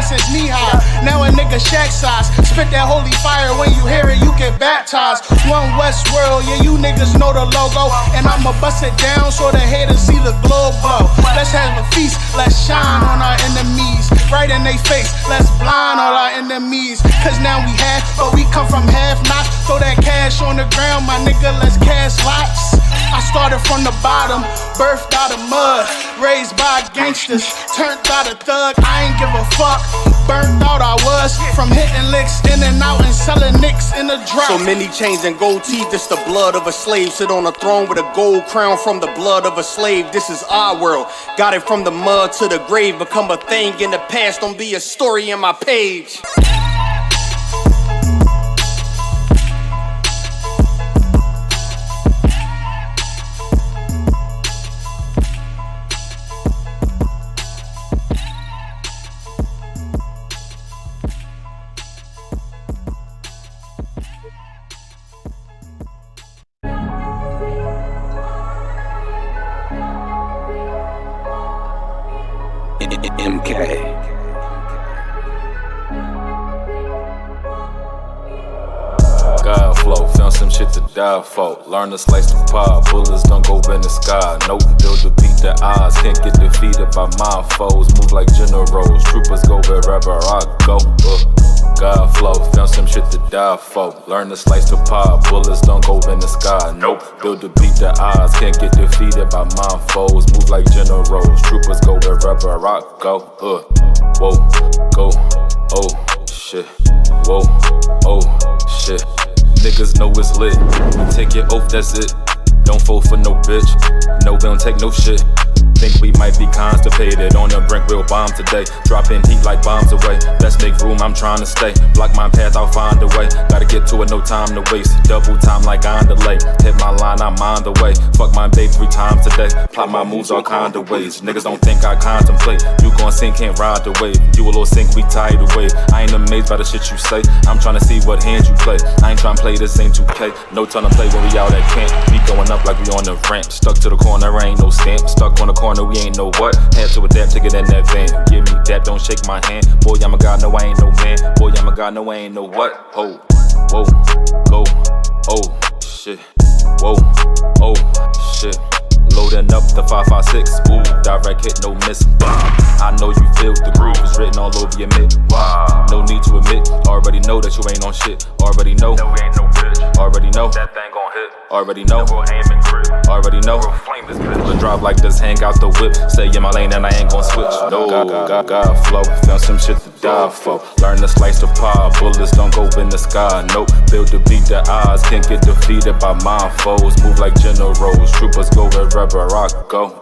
been since knee high. Now a nigga shack size. Spit that holy fire, when you hear it, you get baptized. One Westworld, yeah, you niggas know the logo. And I'ma bust it down so the haters see the glow glow. Let's have a feast, let's shine on our enemies. Right in they face, let's blind all our enemies. Cause now we half, but we come from half knots. Throw that cash on the ground, my nigga, let's cast lots. I started from the bottom, birthed out of mud, raised by gangsters, turned out a thug. I ain't give a fuck, burnt out I was, from hitting licks in and out and selling nicks in the drop. So many chains and gold teeth, it's the blood of a slave. Sit on a throne with a gold crown from the blood of a slave. This is our world, got it from the mud to the grave. Become a thing in the past, don't be a story in my page. MK. God flow, found some shit to die for. Learn to slice the pie, bullets don't go in the sky. No build to beat the odds, can't get defeated by my foes. Move like generals, troopers go wherever I go. God flow, found some shit to die for. Learn to slice the pie, bullets don't go in the sky. Nope, build to beat the odds, can't get defeated by my foes. Move like generals, troopers go wherever I go. Whoa, go, oh shit. Whoa, oh shit. Niggas know it's lit. We take your oath, that's it. Don't fold for no bitch. No, we don't take no shit. Think we might be constipated. On the brink, we'll bomb today. Dropping heat like bombs away. Best make room, I'm trying to stay. Block my path, I'll find a way. Gotta get to it, no time to waste. Double time like on delay. Hit my line, I'm on the way. Fuck my babe 3 times today. Plot my moves all kind of ways. Niggas don't think I contemplate. You gon' sink, can't ride the wave. You a little sink, we tidal wave. I ain't amazed by the shit you say. I'm trying to see what hand you play. I ain't trying to play this, ain't 2K. No time to play when we out at camp. We going up like we on the ramp. Stuck to the corner, ain't no stamp. Stuck on the corner, we ain't know what. Had to adapt to get in that van. Give me that, don't shake my hand. Boy, I'm a god, no, I ain't no man. Boy, I'm a god, no, I ain't no what. Oh, whoa, go, oh, shit. Whoa, oh, shit. Loading up the 5.56, ooh, direct hit, no miss. I know you feel the groove, it's written all over your mitt. Wow, no need to admit, already know that you ain't on shit. Already know, no, we ain't no bitch. Already know, that thing gon' hit. Already know, we'll aim and grip. Already know, we'll flame this bitch. Pull a drop like this, hang out the whip. Stay in my lane and I ain't gon' switch. No, God flow, found some shit to die for. Learn to slice the pie, bullets don't go in the sky. Nope, build to beat the odds, can't get defeated by my foes. Move like generals, troopers go wherever I go.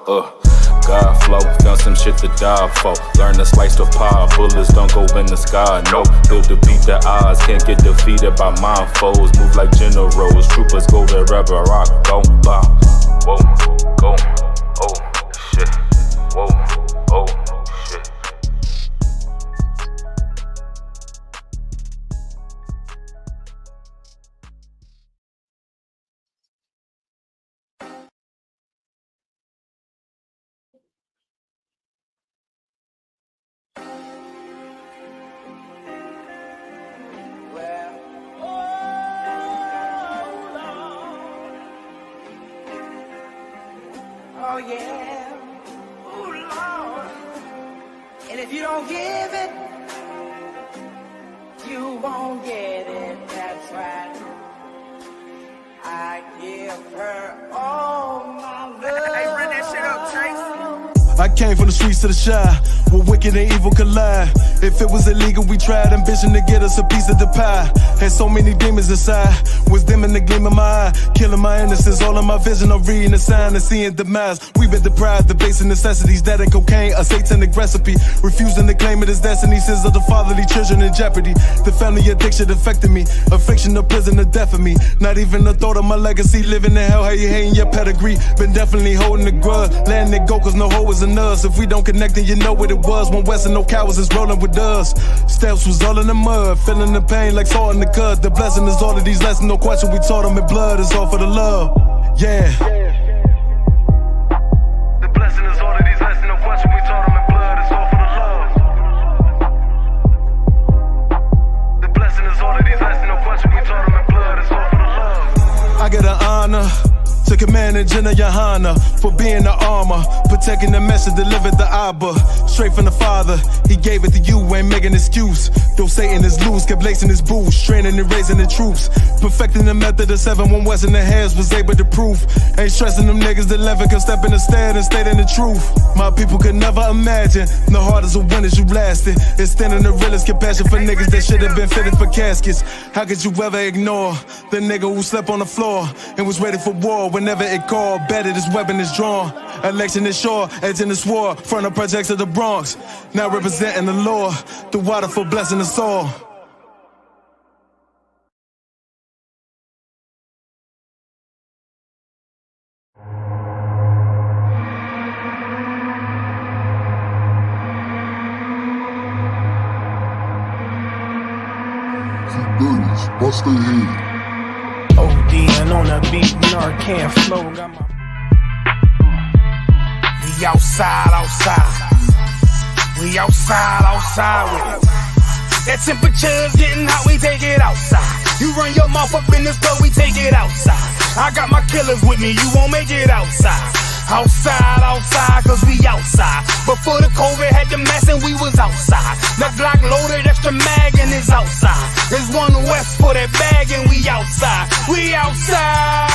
God flow, found some shit to die for. Learn to slice the pie, bullets don't go in the sky. Nope, build to beat the odds, can't get defeated by my foes. Move like generals, troopers go wherever I go. Whoa, go, oh shit. Whoa, oh shit. Oh yeah, ooh Lord. And if you don't give it, you won't get it, that's right. I give her all my love. Hey, run that shit up, Trace. I came from the streets to the shy, where wicked and evil collide. If it was illegal, we tried ambition to get us a piece of the pie. Had so many demons inside, was dim in the gleam of my eye. Killing my innocence, all of my vision of reading the sign and seeing demise. We've been deprived the basic necessities, that and cocaine, a satanic recipe. Refusing to claim it as destiny, sins of the fatherly children in jeopardy. The family addiction affected me, affliction of prison, the death of me. Not even the thought of my legacy, living in hell, how you hating your pedigree. Been definitely holding the grudge, letting it go cause no hoe is in us. If we don't connect then you know what it was. One West and no cowards is rolling with us. Steps was all in the mud, feeling the pain like salt in the cut. The blessing is all of these lessons, no question we taught them in blood. It's all for the love, yeah. The blessing is all of these lessons, no question we taught them in blood. It's all for the love. Lieutenant General Johanna for being the armor, protecting the message, delivered the Abba. Straight from the Father, he gave it to you, ain't making excuse. Though Satan is loose, kept lacing his boots, training and raising the troops. Perfecting the method of 7-1 West in the hairs was able to prove. Ain't stressing them niggas that never can step in the stead and stating the truth. My people could never imagine the hardest of winners you lasted. Extending the realest compassion for niggas that should have been fitted for caskets. How could you ever ignore the nigga who slept on the floor and was ready for war whenever it called? Better this weapon is drawn. Election is sure, edging the sword, front of projects of the Bronx. Now representing the Lord, the water for blessing us all. Bust their head. ODing on the beat, Narcan flow. Got my... We outside. We outside with it. That temperature's getting hot, we take it outside. You run your mouth up in this club, we take it outside. I got my killers with me, you won't make it outside. Outside, cause we outside. Before the COVID had the mask and we was outside. The Glock loaded, extra mag and it's outside. There's 1 West for that bag and we outside. We outside.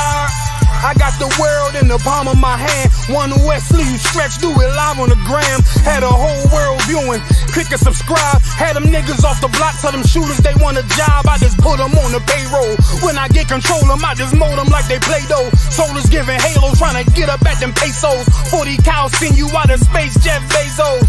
I got the world in the palm of my hand. 1 West sleeve stretch, do it live on the gram. Had a whole world viewing, click and subscribe. Had them niggas off the block, tell them shooters they want a job. I just put them on the payroll. When I get control them, I just mold them like they Play-Doh. Soldiers giving halos, trying to get up at them pesos. 40 cows send you out of space, Jeff Bezos.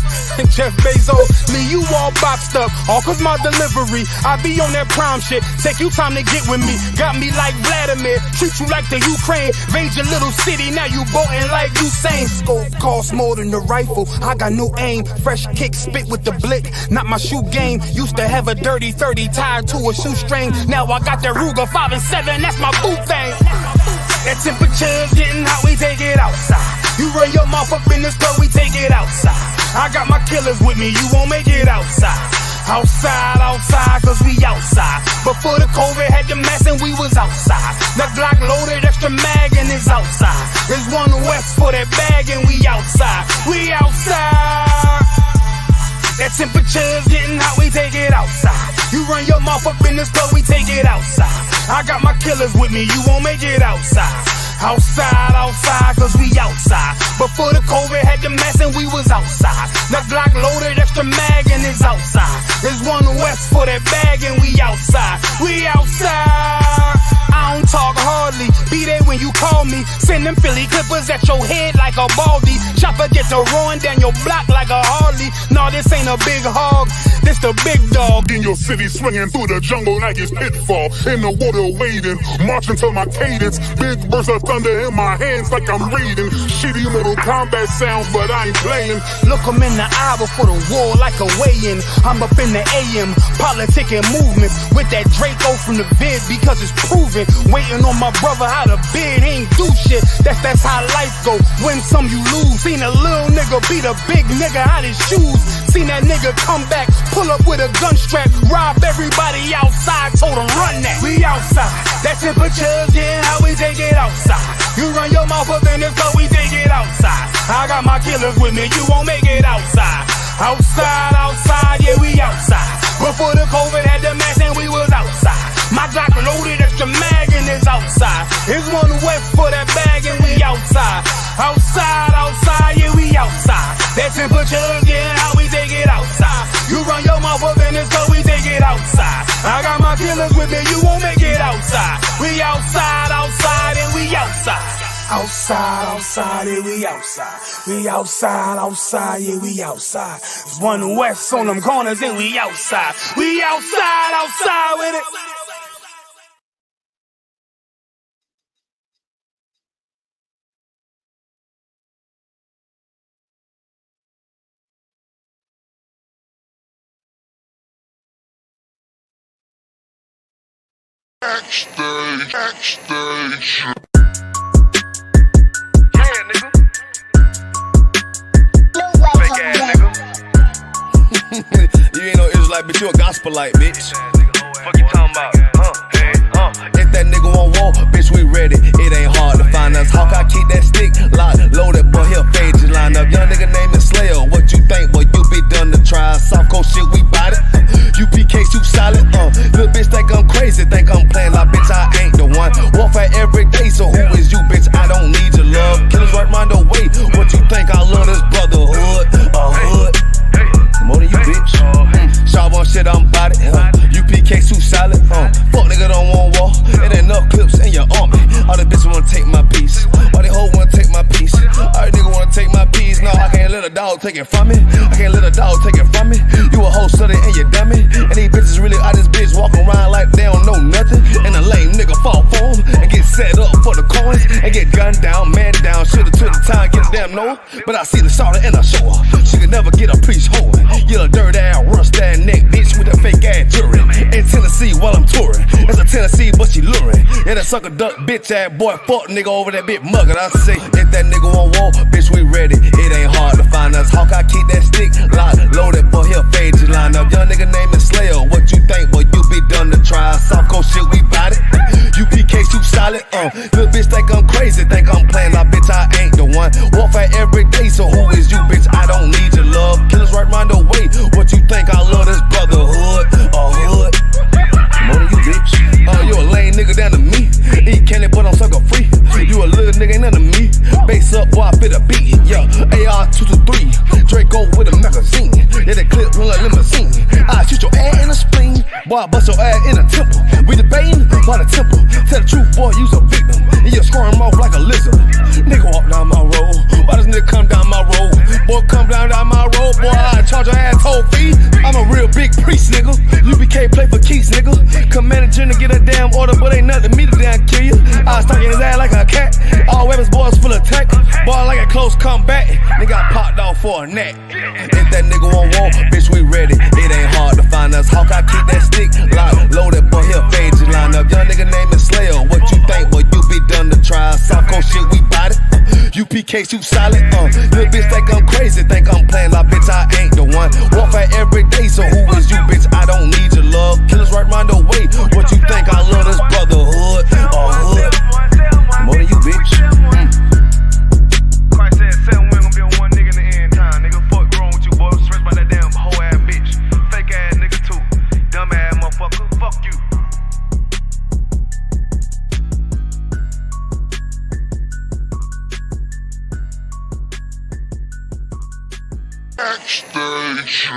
Jeff Bezos, leave you all boxed up, all cause my delivery. I be on that prime shit, take you time to get with me. Got me like Vladimir, treat you like the Ukraine. Invade your little city, now you boating like Usain. Scope costs more than the rifle, I got new aim. Fresh kick, spit with the blick, not my shoe game. Used to have a dirty 30 tied to a shoestring. Now I got that Ruger 5 and 7, that's my boot thing. That temperature's getting hot, we take it outside. You run your mouth up in this club, we take it outside. I got my killers with me, you won't make it outside. Outside, cause we outside. Before the COVID had the mask and we was outside. The Glock loaded, extra mag and it's outside. There's 1 West for that bag and we outside. We outside. That temperature's getting hot, we take it outside. You run your mouth up in this club, we take it outside. I got my killers with me, you won't make it outside. Outside, cause we outside. Before the COVID had the mask and we was outside. The Glock loaded, extra mag and it's outside. There's 1 West for that bag and we outside. We outside. I don't talk hardly, be there when you call me. Send them Philly clippers at your head like a baldy. Chopper get to roaring down your block like a Harley. No, this ain't a big hog, this the big dog. In your city, swinging through the jungle like it's Pitfall. In the water wading, marching to my cadence. Big bursts of thunder in my hands like I'm reading. Shitty Mortal Kombat sounds, but I ain't playing. Look 'em in the eye before the war like a weigh-in. I'm up in the AM, politicking movements with that Draco from the vid because it's proven. Waiting on my brother how to bid, he ain't do shit. That's how life go. Win some, you lose. Seen a little nigga beat a big nigga out his shoes. Seen that nigga come back, pull up with a gun strap, rob everybody outside, told him run that. We outside. That temperature's getting hot, we take it outside. You run your mouth up in this club, we take it outside. I got my killers with me, you won't make it outside. Outside, yeah, we outside. Before the COVID had the mask and we was outside. My Glock loaded, extra mag and it's outside. It's 1 West for that bag and we outside. Outside, yeah, we outside. That temperature's getting hot, we take it outside. You run your mouth up in this club, we take it outside. I got my killers with me, you won't make it outside. We outside, and we outside. Outside, yeah, we outside. We outside, yeah, we outside. There's 1 West on them corners and we outside. We outside with it. Backstage. You ain't no Israelite, bitch, you a gospelite, bitch. Fuck you talking about? If that nigga won't walk, bitch, bitch, we ready. It ain't hard to find us. Hawk, I keep that stick locked, loaded, boy, here pages line up. Young nigga name is Slayer. What you think, boy? You be done to try. Soft coast shit, we bout it. UPK too solid. Little bitch think I'm crazy, think I'm playing like bitch, I ain't the one. Warfare every day, so who is you, bitch? I don't need your love. Killers right round the way. What you think? I love this brotherhood, a hood. More than you, bitch. Sharp on shit, I'm bout it. UPK too solid. Fuck nigga don't want war. It ain't enough clips in your army. All the bitches wanna take my piece. All they hoes wanna take my piece. All the niggas wanna take my piece. No, I can't let a dog take it from me. I can't let a dog take it from me. You a hoe study and you dummy. And these bitches really out this bitch walking around like they don't know nothing. And a lame nigga fall for them and get set up for the coins and get gunned down, man down. Shoulda took the time, get a damn no. But I see the starter and I show her. She could never get a piece hoeing. You a dirt ass, rust ass neck bitch with a fake ass jewelry. In Tennessee while I'm touring. It's a Tennessee, but she luring. And a sucker duck bitch ass boy, fuck nigga over that bit muggin'. I say, if that nigga won't walk, bitch, we ready. It ain't hard to find us. Hawk, I keep that stick locked, loaded, boy, here fade you line up. Young nigga name is Slayer. What you think, boy? You be done to try. Soft coast shit, we bout it. UPK too solid. Little bitch think I'm crazy, think I'm playing like bitch, I ain't the one. Warfare every day, so who is you, bitch? I don't need your love. Killers right round the way. What you think? I love this brotherhood, a hood. More than you, bitch. You a lame nigga down to me. Eat candy, but I'm sucker free. You a little nigga, ain't nothing to me. Bass up, boy, I fit a beat. Yeah, AR-223. Draco with a magazine. Yeah, that clip run like limousine. I shoot your ass in the spleen. Boy, I bust your ass in the temple. We debating by the temple. Tell the truth, boy, you's a victim. And you're squirming off like a lizard. Nigga walk down my road. Why does nigga come down my road? Boy, come down my road. Boy, I charge your ass toll fee. I'm a real big priest, nigga. UPK play for keys, nigga. Commanding to get a damn order, but ain't nothing me to damn kill you. I was stalking his ass like a cat. All weapons, boys full of tech. Boy, like a close combat. Nigga got popped off for a neck. If that nigga won't walk, bitch, we ready. It ain't hard to find us. Hawk, I keep that stick locked, loaded, boy, here fade you line up. Young nigga name is Slayer. What you think, boy? You be done to try. Soft coast shit, we bout it. UPK too solid. Little bitch think I'm crazy, think I'm playing like bitch, I ain't the one. Warfare every day, so who is you, bitch? I don't need your love. Killers right round the way. What you think? I love this brotherhood, a hood. More than you, bitch. Christ said 7 women gon' be on one nigga in the end time. Nigga, fuck wrong with you, boy. Stressed by that damn hoe ass bitch. Fake ass nigga too. Dumb ass motherfucker. Fuck you. Backstage.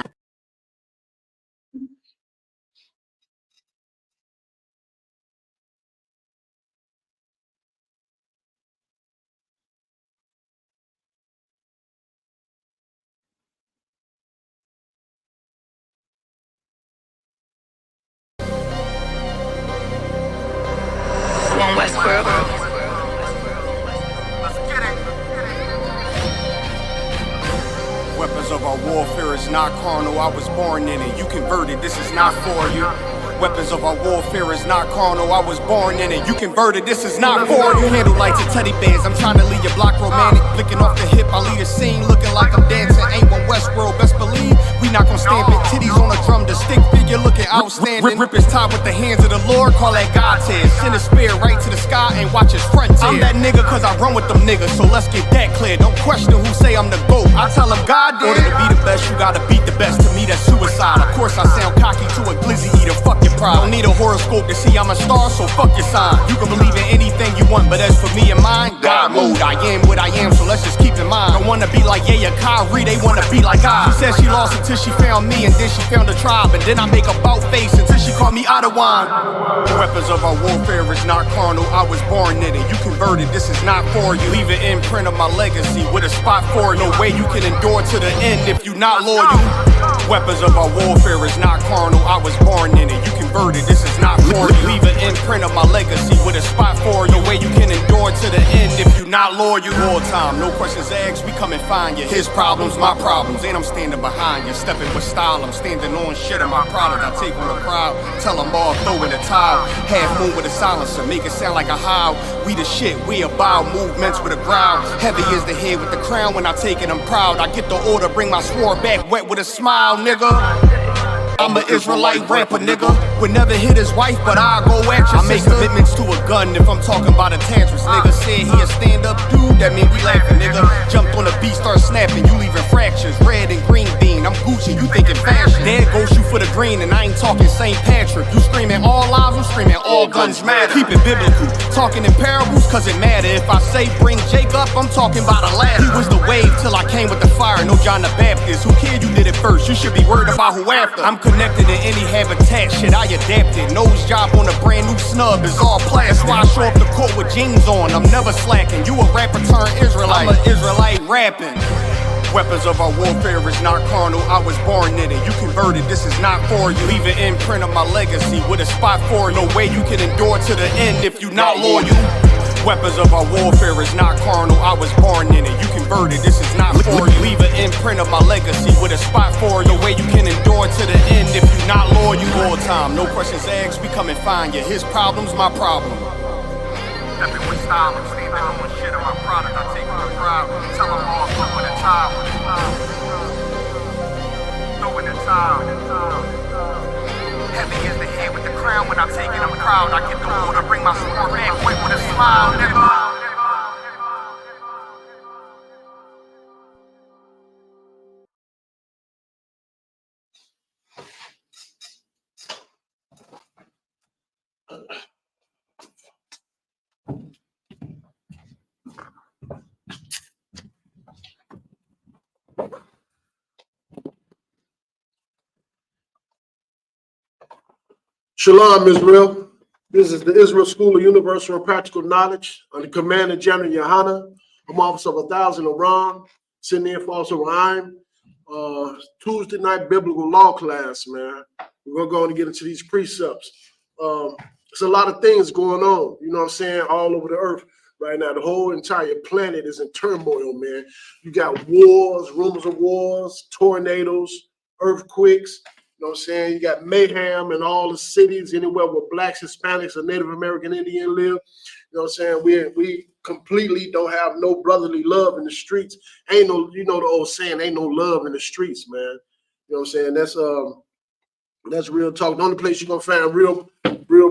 One Westbrook. Weapons of our warfare is not carnal, I was born in it. You converted, this is not for you. Weapons of our warfare is not carnal, I was born in it. You converted, this is not for you. Handle lights and teddy bears, I'm trying to leave your block romantic. Flicking off the hip, I lead a scene, looking like I'm dancing. Ain't one Westworld, best believe we not gon' stamp it. Titties on a drum, the stick figure looking outstanding. Rip his top with the hands of the Lord, call that God tears. Send a spear right to the sky and watch his frontier. I'm that nigga cause I run with them niggas, so let's get that clear. Don't question who say I'm the GOAT, I tell them God did. In order to be the best, you gotta beat the best. To me that's suicide. Of course I sound cocky to a glizzy eater, fuck your pride. Don't need a horoscope to see I'm a star, so fuck your sign. You can believe in anything you want, but as for me and mine, God mode, I am what I am, so let's just keep in mind. Don't wanna be like yeah, Kyrie, they wanna be like I. She said she lost until she found me, and then she found a tribe, and then I make a bout face until she called me out of wine. The weapons of our warfare is not carnal, I was born in it. You converted, this is not for you. Leave an imprint of my legacy with a spot for you. No way you can endure to the end if you not loyal. Weapons of our warfare is not carnal, I was born in it. You converted, this is not for you. Leave an imprint of my legacy with a spot for you. No way you can endure to the end if you not loyal. All time, no questions asked, we come and find you. His problems, my problems, and I'm standing behind you. Stepping with style, I'm standing on shit of my product. I take on the crowd, tell them all, throw in the towel. Half moon with a silencer, make it sound like a howl. We the shit, we about movements with a growl. Heavy is the head with the crown, when I take it I'm proud. I get the order, bring my sword back wet with a smile, nigga. I'm an Israelite rapper, nigga. Would never hit his wife, but I'll go at you. I make commitments to a gun if I'm talking about a tantrums. Nigga said he a stand-up dude, that mean we laughing, nigga. Jumped on the beat, start snapping, you leaving fractures. Red and green bean, I'm Gucci, you thinking fashion. Dad go shoot for the green, and I ain't talking St. Patrick. You screaming all lives, I'm screaming all guns matter. Keep it biblical, talking in parables, cause it matter. If I say bring Jake up, I'm talking about a ladder. He was the wave till I came with the fire, no John the Baptist. Who cared you did it first? You should be worried about who after. I'm connected in any habitat, shit I adapted. Nose job on a brand new snub is all plastic. That's why I show up the court with jeans on, I'm never slacking. You a rapper turned Israelite, I'm an Israelite rapping. Weapons of our warfare is not carnal, I was born in it. You converted, this is not for you. Leave an imprint of my legacy with a spot for you. No way you can endure to the end if you not loyal. Weapons of our warfare is not carnal, I was born in it. You converted, this is not for you. Leave an imprint of my legacy with a spot for you. No way you can endure to the end if you not loyal. All time, no questions asked, we come and find you. His problem's my problem. Stepping with style, I'm steaming on shit on my product. I take my pride, tell them all, throw in the towel. Throw in the towel. Heavy is the head with the crown. When I take it, I'm proud. I get the water, bring my sword back quick with a smile, nigga. Shalom, Israel. This is the Israel School of Universal and Practical Knowledge under Commander General Yohana. I'm Officer of 1000 Aram, sitting in for Officer Rhyme. Tuesday night biblical law class, man. We're going to go and get into these precepts. There's a lot of things going on, you know what I'm saying, all over the earth right now. The whole entire planet is in turmoil, man. You got wars, rumors of wars, tornadoes, earthquakes. You know what I'm saying? You got mayhem in all the cities, anywhere where blacks, Hispanics, or Native American Indian live. You know what I'm saying? We completely don't have no brotherly love in the streets. Ain't no, you know the old saying, ain't no love in the streets, man. You know what I'm saying? That's real talk. The only place you're gonna find real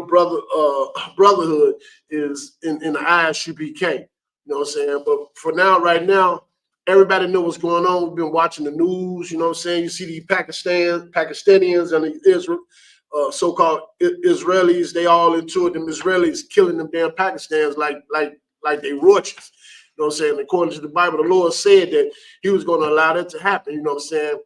brotherhood is in the ISUPK. You know what I'm saying? But for now, right now, everybody know what's going on. We've been watching the news, you know what I'm saying? You see the Pakistanians and the so-called Israelis, they all into it. Them Israelis killing them damn Pakistanis like they roaches. You know what I'm saying? According to the Bible, the Lord said that he was going to allow that to happen. You know what I'm saying?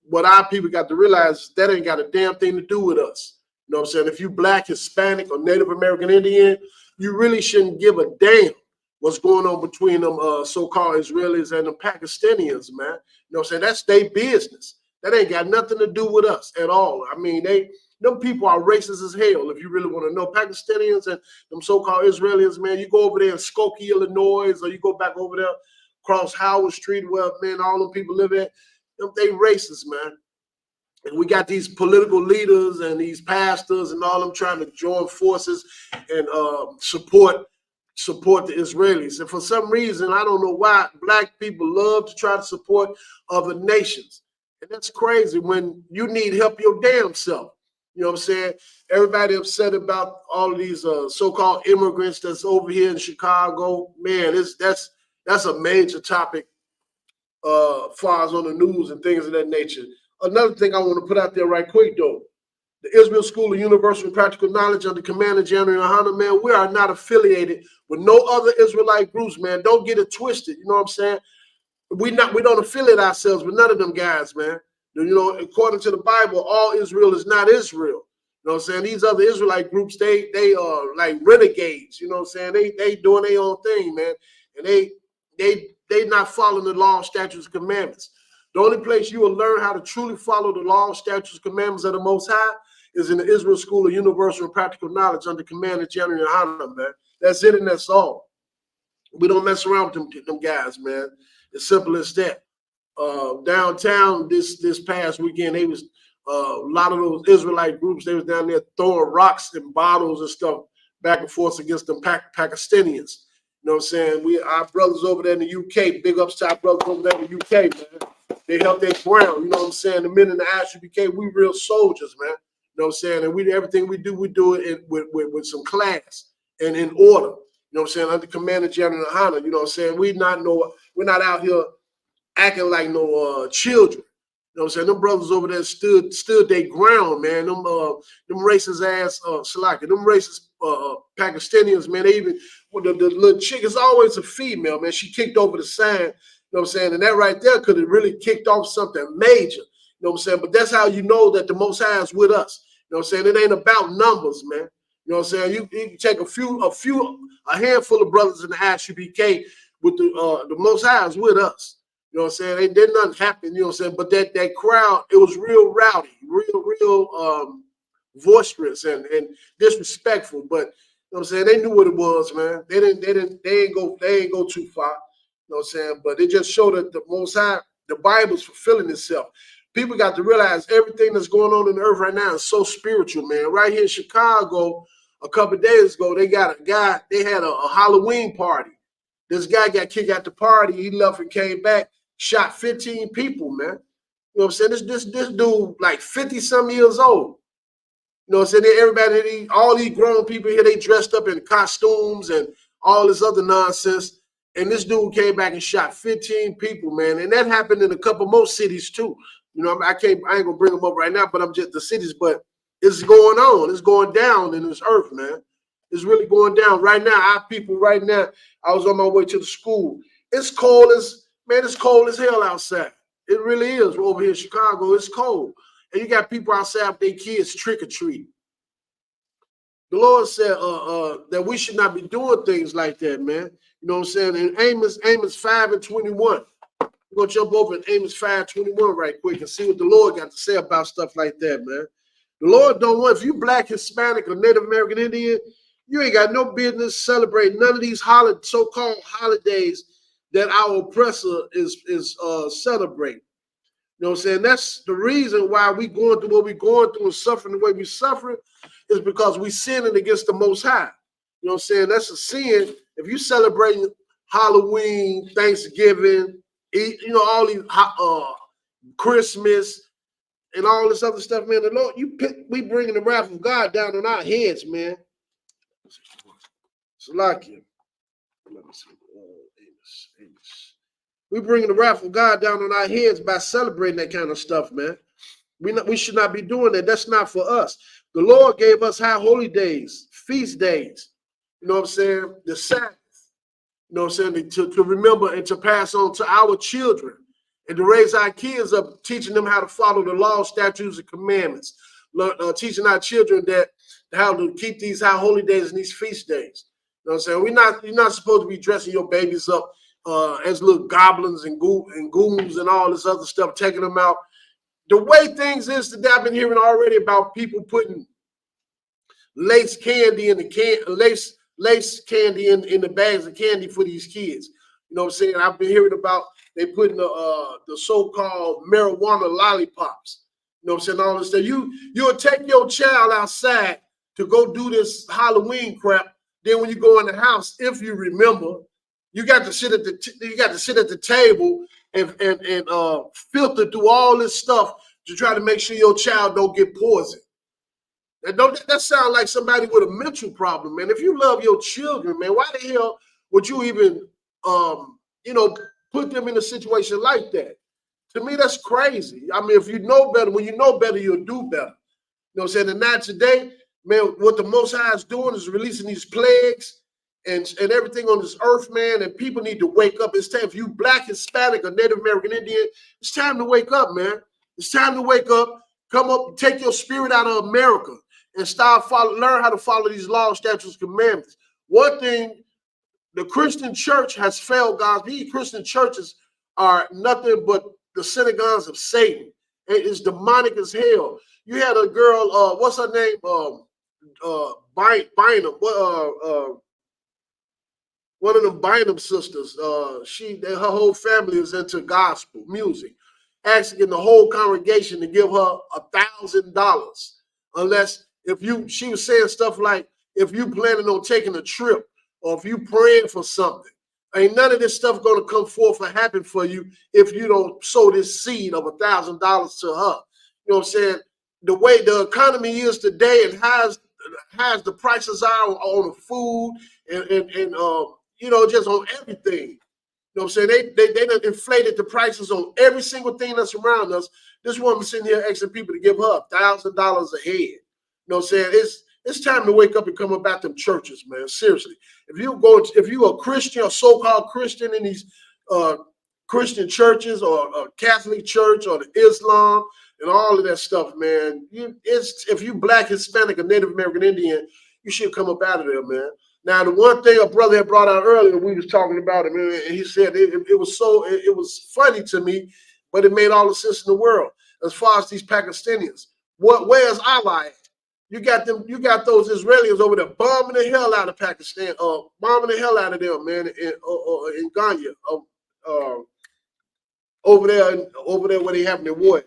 What our people got to realize is that ain't got a damn thing to do with us. You know what I'm saying? If you black, Hispanic, or Native American Indian, you really shouldn't give a damn what's going on between them so-called Israelis and the Pakistanians, man. You know what I'm saying? That's their business. That ain't got nothing to do with us at all. I mean, them people are racist as hell, if you really want to know. Pakistanians and them so-called Israelis, man, you go over there in Skokie, Illinois, or you go back over there across Howard Street where, man, all them people live at, they racist, man. And we got these political leaders and these pastors and all them trying to join forces and support the Israelis. And for some reason, I don't know why, black people love to try to support other nations. And that's crazy when you need help your damn self. You know what I'm saying? Everybody upset about all of these so-called immigrants that's over here in Chicago. Man, that's a major topic far as on the news and things of that nature. Another thing I want to put out there right quick, though. The Israel School of Universal and Practical Knowledge under Commander General Yohana, man, we are not affiliated with no other Israelite groups, man. Don't get it twisted. You know what I'm saying? We don't affiliate ourselves with none of them guys, man. You know, according to the Bible, all Israel is not Israel. You know what I'm saying? These other Israelite groups, they are like renegades. You know what I'm saying? They doing their own thing, man. And they not following the law, statutes, and commandments. The only place you will learn how to truly follow the law, statutes, and commandments of the Most High is in the Israel School of Universal and Practical Knowledge under Commander General Yohana, man. That's it and that's all. We don't mess around with them guys, man. As simple as that. Downtown this past weekend, they was a lot of those Israelite groups, they was down there throwing rocks and bottles and stuff back and forth against them Pakistanians. You know what I'm saying? Our brothers over there in the UK, big ups to our brothers over there in the UK, man. they held their ground. You know what I'm saying? The men in the ISUPK, we real soldiers, man. You know what I'm saying? And everything we do it with some class and in order. You know what I'm saying? Under Commander General Hunter. You know what I'm saying? We're not out here acting like no children. You know what I'm saying? Them brothers over there stood their ground, man. Them racist ass Salaki, them racist Pakistanians, man. They even the little chick is always a female, man. She kicked over the sign, you know what I'm saying? And that right there could have really kicked off something major. You know what I'm saying? But that's how you know that the Most High is with us. You know what I'm saying? It ain't about numbers, man. You know what I'm saying? You can take a handful of brothers in the ISUPK with the Most High is with us. You know what I'm saying? Ain't did nothing happen, you know what I'm saying? But that crowd, it was real rowdy, real boisterous and disrespectful. But you know what I'm saying? They knew what it was, man. They ain't go too far. You know what I'm saying? But it just showed that the Most High, the Bible's fulfilling itself. People got to realize everything that's going on in the earth right now is so spiritual, man. Right here in Chicago, a couple of days ago, they got a guy, they had a Halloween party. This guy got kicked out the party. He left and came back, shot 15 people, man. You know what I'm saying? This dude, like 50-some years old. You know what I'm saying? Everybody, all these grown people here, they dressed up in costumes and all this other nonsense. And this dude came back and shot 15 people, man. And that happened in a couple more cities too. You know, I ain't gonna bring them up right now, but I'm just the cities, but it's going on. It's going down in this earth, man. It's really going down right now. Our people right now, I was on my way to the school. It's cold as hell outside. It really is. Over here in Chicago, it's cold. And you got people outside with their kids trick-or-treating. The Lord said that we should not be doing things like that, man. You know what I'm saying? In Amos 5:21. We're going to jump over in Amos 5:21 right quick and see what the Lord got to say about stuff like that, man. The Lord don't want, if you Black, Hispanic, or Native American Indian, you ain't got no business celebrating none of these so-called holidays that our oppressor is celebrating. You know what I'm saying? That's the reason why we going through what we're going through and suffering the way we're suffering is because we sinning against the Most High. You know what I'm saying? That's a sin. If you celebrating Halloween, Thanksgiving, you know, all these Christmas and all this other stuff, man, the Lord, we bringing the wrath of God down on our heads, man. Salakia. Let me see. Amos. We bringing the wrath of God down on our heads by celebrating that kind of stuff, man. We should not be doing that. That's not for us. The Lord gave us high holy days, feast days. You know what I'm saying? The Sabbath. You know what I'm saying? To remember and to pass on to our children and to raise our kids up, teaching them how to follow the law, statutes, and commandments. Teaching our children how to keep these high holy days and these feast days. You know what I'm saying? You're not supposed to be dressing your babies up as little goblins and goons and all this other stuff, taking them out. The way things is today, I've been hearing already about people putting lace candy in the lace candy in the bags of candy for these kids. You know what I'm saying? I've been hearing about they putting the so-called marijuana lollipops. You know what I'm saying? All this stuff. You'll take your child outside to go do this Halloween crap. Then when you go in the house, if you remember, you got to sit at the table and filter through all this stuff to try to make sure your child don't get poisoned. That sounds like somebody with a mental problem, man. If you love your children, man, why the hell would you even put them in a situation like that? To me, that's crazy. I mean, if you know better, when you know better, you'll do better. You know what I'm saying? And now today, man, what the Most High is doing is releasing these plagues and everything on this earth, man, and people need to wake up. It's time, if you Black, Hispanic, or Native American Indian, it's time to wake up, man. It's time to wake up, come up, take your spirit out of America and learn how to follow these laws, statutes, commandments. One thing, the Christian church has failed, guys. These Christian churches are nothing but the synagogues of Satan. It is demonic as hell. You had a girl, what's her name? Bynum. One of them Bynum sisters. Her whole family is into gospel music, asking the whole congregation to give her $1,000 unless she was saying stuff like, if you planning on taking a trip or if you praying for something, Ain't none of this stuff going to come forth or happen for you if you don't sow this seed of $1,000 to her. You know what I'm saying? The way the economy is today and has the prices are on the food and you know, just on everything. You know what I'm saying? They done inflated the prices on every single thing that's around us. This woman sitting here asking people to give her $1,000 a head. You know what I'm saying? It's time to wake up and come about them churches, man. Seriously. If you a Christian, a so-called Christian in these Christian churches or Catholic church or the Islam and all of that stuff, man, if you Black, Hispanic, or Native American Indian, you should come up out of there, man. Now, the one thing a brother had brought out earlier, we was talking about it, man, and he said it was funny to me, but it made all the sense in the world. As far as these Pakistanians, where's Allah at? You got those Israelis over there bombing the hell out of Pakistan, bombing the hell out of them, man, in Ghana, over there where they having their war.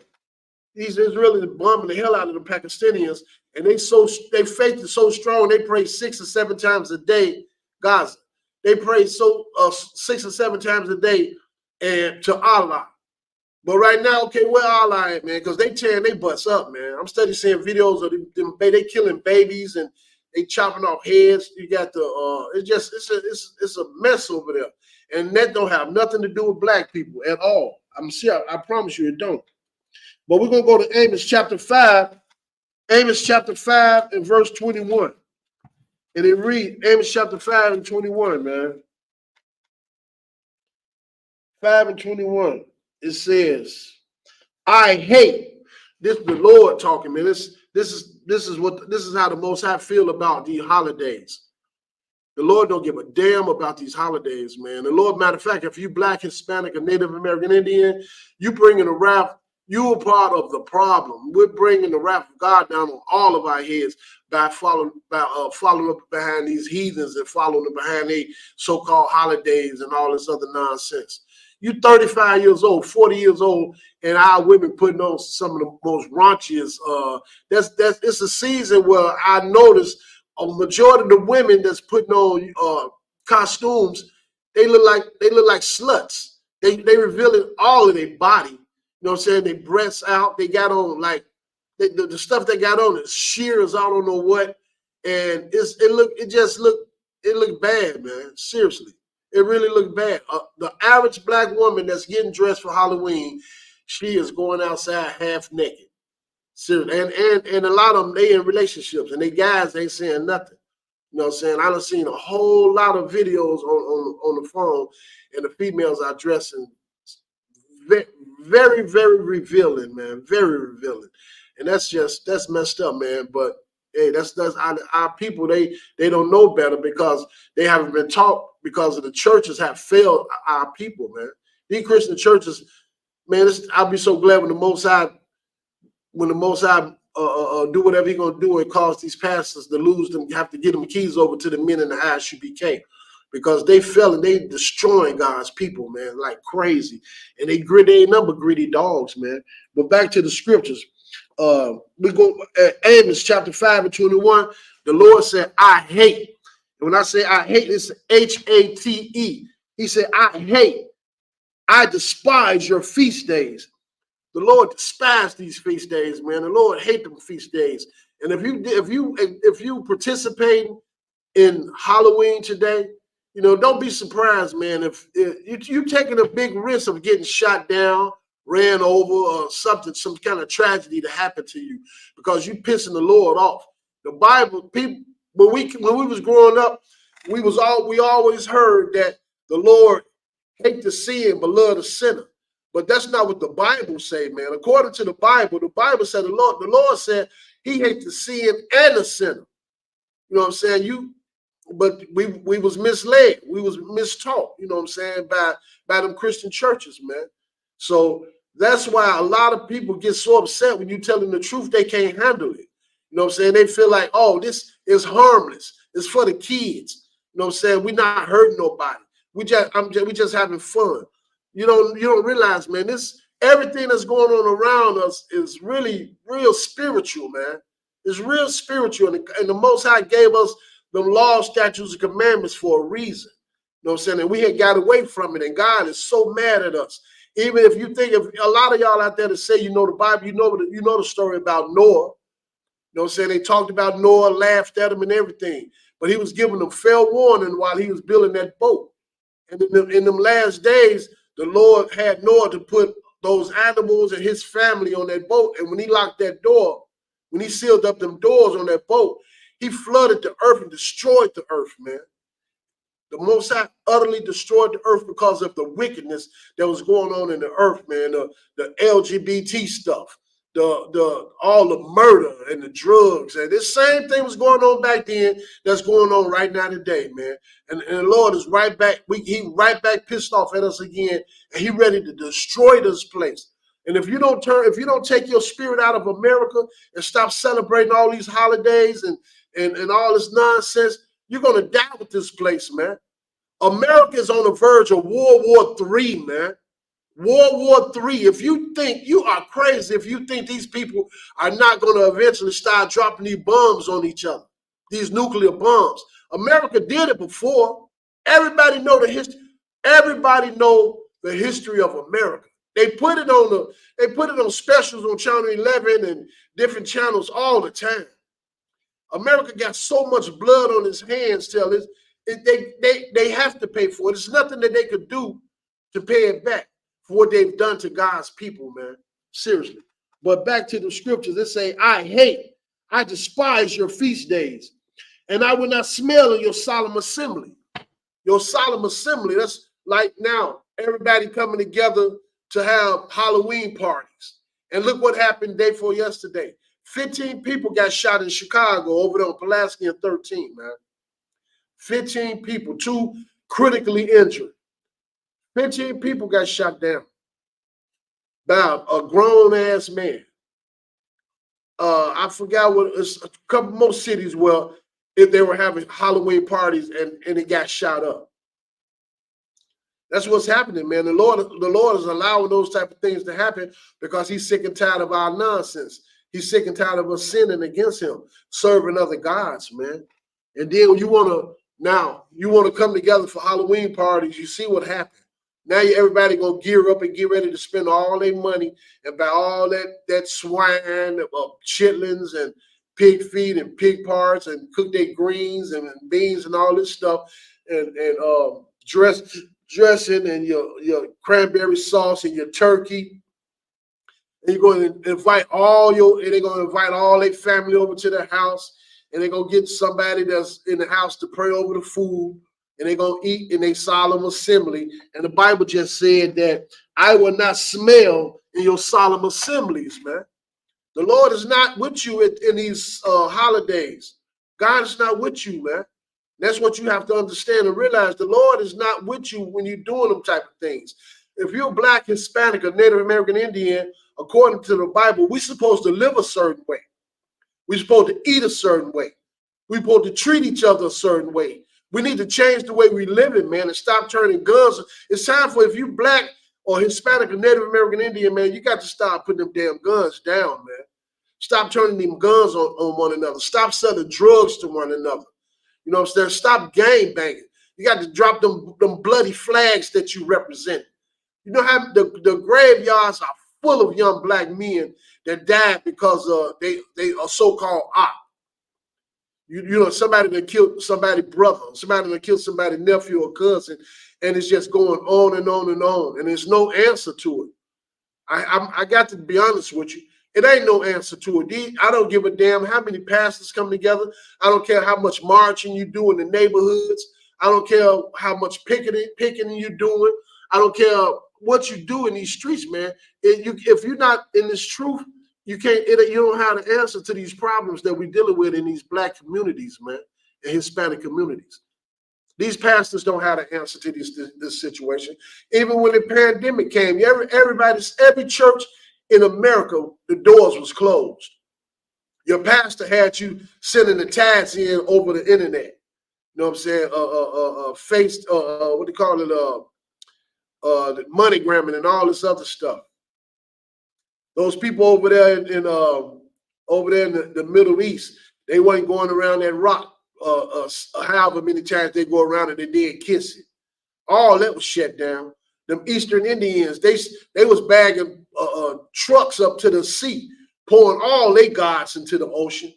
These Israelis bombing the hell out of the Pakistanians, and they faith is so strong. They pray 6 or 7 times a day. Gaza, they pray 6 or 7 times a day, and to Allah. But right now, okay, where Allah at, man? Because they tearing their butts up, man. I'm steady seeing videos of them they killing babies and they chopping off heads. You got it's a mess over there, and that don't have nothing to do with Black people at all. I promise you, it don't. But we're gonna go to Amos chapter 5. Amos chapter 5 and verse 21. And it reads, Amos chapter 5 and 21, man. 5 and 21. It says, I hate this. The Lord talking, man. This is how the Most High feel about these holidays. The Lord don't give a damn about these holidays, man. The Lord, matter of fact, if you Black, Hispanic, or Native American Indian, you bringing the wrath. You are part of the problem. We're bringing the wrath of God down on all of our heads by following up behind these heathens and following up behind these so-called holidays and all this other nonsense. You 35 years old, 40 years old, and our women putting on some of the most raunchiest. It's a season where I noticed a majority of the women that's putting on costumes, they look like sluts. They revealing all of their body. You know what I'm saying? They breasts out. They got on like the stuff they got on is shears. I don't know what, and it looked bad, man. Seriously, it really looked bad. The average Black woman that's getting dressed for Halloween, she is going outside half naked. Seriously, and a lot of them they in relationships, and they guys ain't saying nothing. You know what I'm saying? I done seen a whole lot of videos on the phone, and the females are dressing very, very revealing, man. Very revealing. And that's messed up, man. But hey, that's our people, they don't know better because they haven't been taught, because of the churches have failed our people, man. These Christian churches, man, I'll be so glad when the Most High do whatever he's gonna do and cause these pastors to lose them, have to get them keys over to the men in the ISUPK. Because they fell and they destroying God's people, man, like crazy. And they ain't number greedy dogs, man. But back to the scriptures. We go at Amos chapter 5 and 21. The Lord said, I hate. And when I say I hate, it's H-A-T-E. He said, I hate. I despise your feast days. The Lord despised these feast days, man. The Lord hate them feast days. And if you participate in Halloween today, you know, don't be surprised, man, if you're taking a big risk of getting shot down, ran over, or something, some kind of tragedy to happen to you because you pissing the Lord off. The Bible, people, when we was growing up, we always heard that the Lord hate the sin but love the sinner. But that's not what the Bible say, man. According to the Bible said the Lord said he hates the sin and the sinner. You know what I'm saying? But we was misled. We was mistaught, you know what I'm saying, by them Christian churches, man. So that's why a lot of people get so upset when you tell them the truth, they can't handle it. You know what I'm saying? They feel like, oh, this is harmless. It's for the kids. You know what I'm saying? We're not hurting nobody. We just having fun. You don't realize, man, everything that's going on around us is really real spiritual, man. It's real spiritual. And the Most High gave us them laws, statutes, and commandments for a reason. know what I'm saying? And we had got away from it, and God is so mad at us. Even if you think, if a lot of y'all out there that say you know the Bible, you know the story about Noah. You know what I'm saying? They talked about Noah, laughed at him and everything, but he was giving them fair warning while he was building that boat. And in them last days, the Lord had Noah to put those animals and his family on that boat. And when he locked that door, when he sealed up them doors on that boat, he flooded the earth and destroyed the earth, man. The Most High utterly destroyed the earth because of the wickedness that was going on in the earth, man. The LGBT stuff, all the murder and the drugs, and this same thing was going on back then that's going on right now today, man. And the Lord is right back. He right back pissed off at us again, and he ready to destroy this place. And if you don't take your spirit out of America and stop celebrating all these holidays and all this nonsense, you're gonna die with this place, man. America is on the verge of World War III, man. World War III. If you think, you are crazy if you think these people are not going to eventually start dropping these bombs on each other, these nuclear bombs. America did it before. Everybody know the history. Everybody know the history of America. They put it on specials on Channel 11 and different channels all the time. America got so much blood on its hands till they have to pay for it. It's nothing that they could do to pay it back for what they've done to God's people, man. Seriously. But back to the scriptures, they say, I despise your feast days, and I will not smell in your solemn assembly. Your solemn assembly, that's like now, everybody coming together to have Halloween parties. And look what happened day before yesterday. 15 people got shot in Chicago over there on Pulaski and 13, man. 15 people, 2 critically injured. 15 people got shot down by a grown-ass man. I forgot what, it's a couple more cities where if they were having Halloween parties and it got shot up. That's what's happening, man. The Lord is allowing those type of things to happen because he's sick and tired of our nonsense. He's sick and tired of us sinning against him, serving other gods, man. And then you want to come together for Halloween parties. You see what happened. Now everybody gonna gear up and get ready to spend all their money and buy all that swine, chitlins and pig feet and pig parts and cook their greens and beans and all this stuff and dressing and your cranberry sauce and your turkey. And you're going to invite they're going to invite all their family over to their house, and they're going to get somebody that's in the house to pray over the food, and they're going to eat in a solemn assembly. And the Bible just said that I will not smell in your solemn assemblies, man. The Lord is not with you in these holidays. God is not with you, man. That's what you have to understand and realize. The Lord is not with you when you're doing them type of things. If you're Black, Hispanic, or Native American Indian, according to the Bible, we're supposed to live a certain way. We're supposed to eat a certain way. We're supposed to treat each other a certain way. We need to change the way we live it, man, and stop turning guns. It's time for, if you Black or Hispanic or Native American Indian, man, you got to stop putting them damn guns down, man. Stop turning them guns on one another. Stop selling drugs to one another. You know what I'm saying? Stop gang banging. You got to drop them bloody flags that you represent. You know how the graveyards are full of young Black men that died because they are so-called op. You know, somebody that killed somebody's brother, somebody that killed somebody's nephew or cousin, and it's just going on and on and on, and there's no answer to it. I got to be honest with you. It ain't no answer to it. I don't give a damn how many pastors come together. I don't care how much marching you do in the neighborhoods. I don't care how much picketing you're doing. I don't care what you do in these streets, man. If you're not in this truth, you don't have the answer to these problems that we're dealing with in these Black communities, man, and Hispanic communities. These pastors don't have the answer to this situation. Even when the pandemic came, every church in America, the doors was closed. Your pastor had you sending the tithes in over the internet. You know what I'm saying? What do you call it? The MoneyGramming and all this other stuff. Those people over there in the Middle East, they wasn't going around that rock however many times they go around and they did kiss it. All that was shut down. Them Eastern Indians, they was bagging trucks up to the sea, pouring all their gods into the ocean.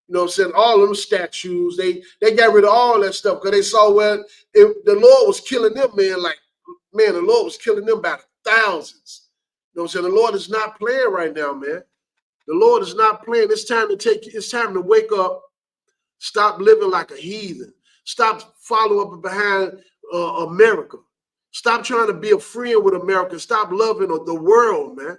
You know what I'm saying? All them statues, they got rid of all that stuff because they saw where the Lord was killing them, man. Like, man, the Lord was killing them by thousands. You know what I'm saying? The Lord is not playing right now, man. The Lord is not playing. It's time to wake up. Stop living like a heathen. Stop following up behind America. Stop trying to be a friend with America. Stop loving the world, man.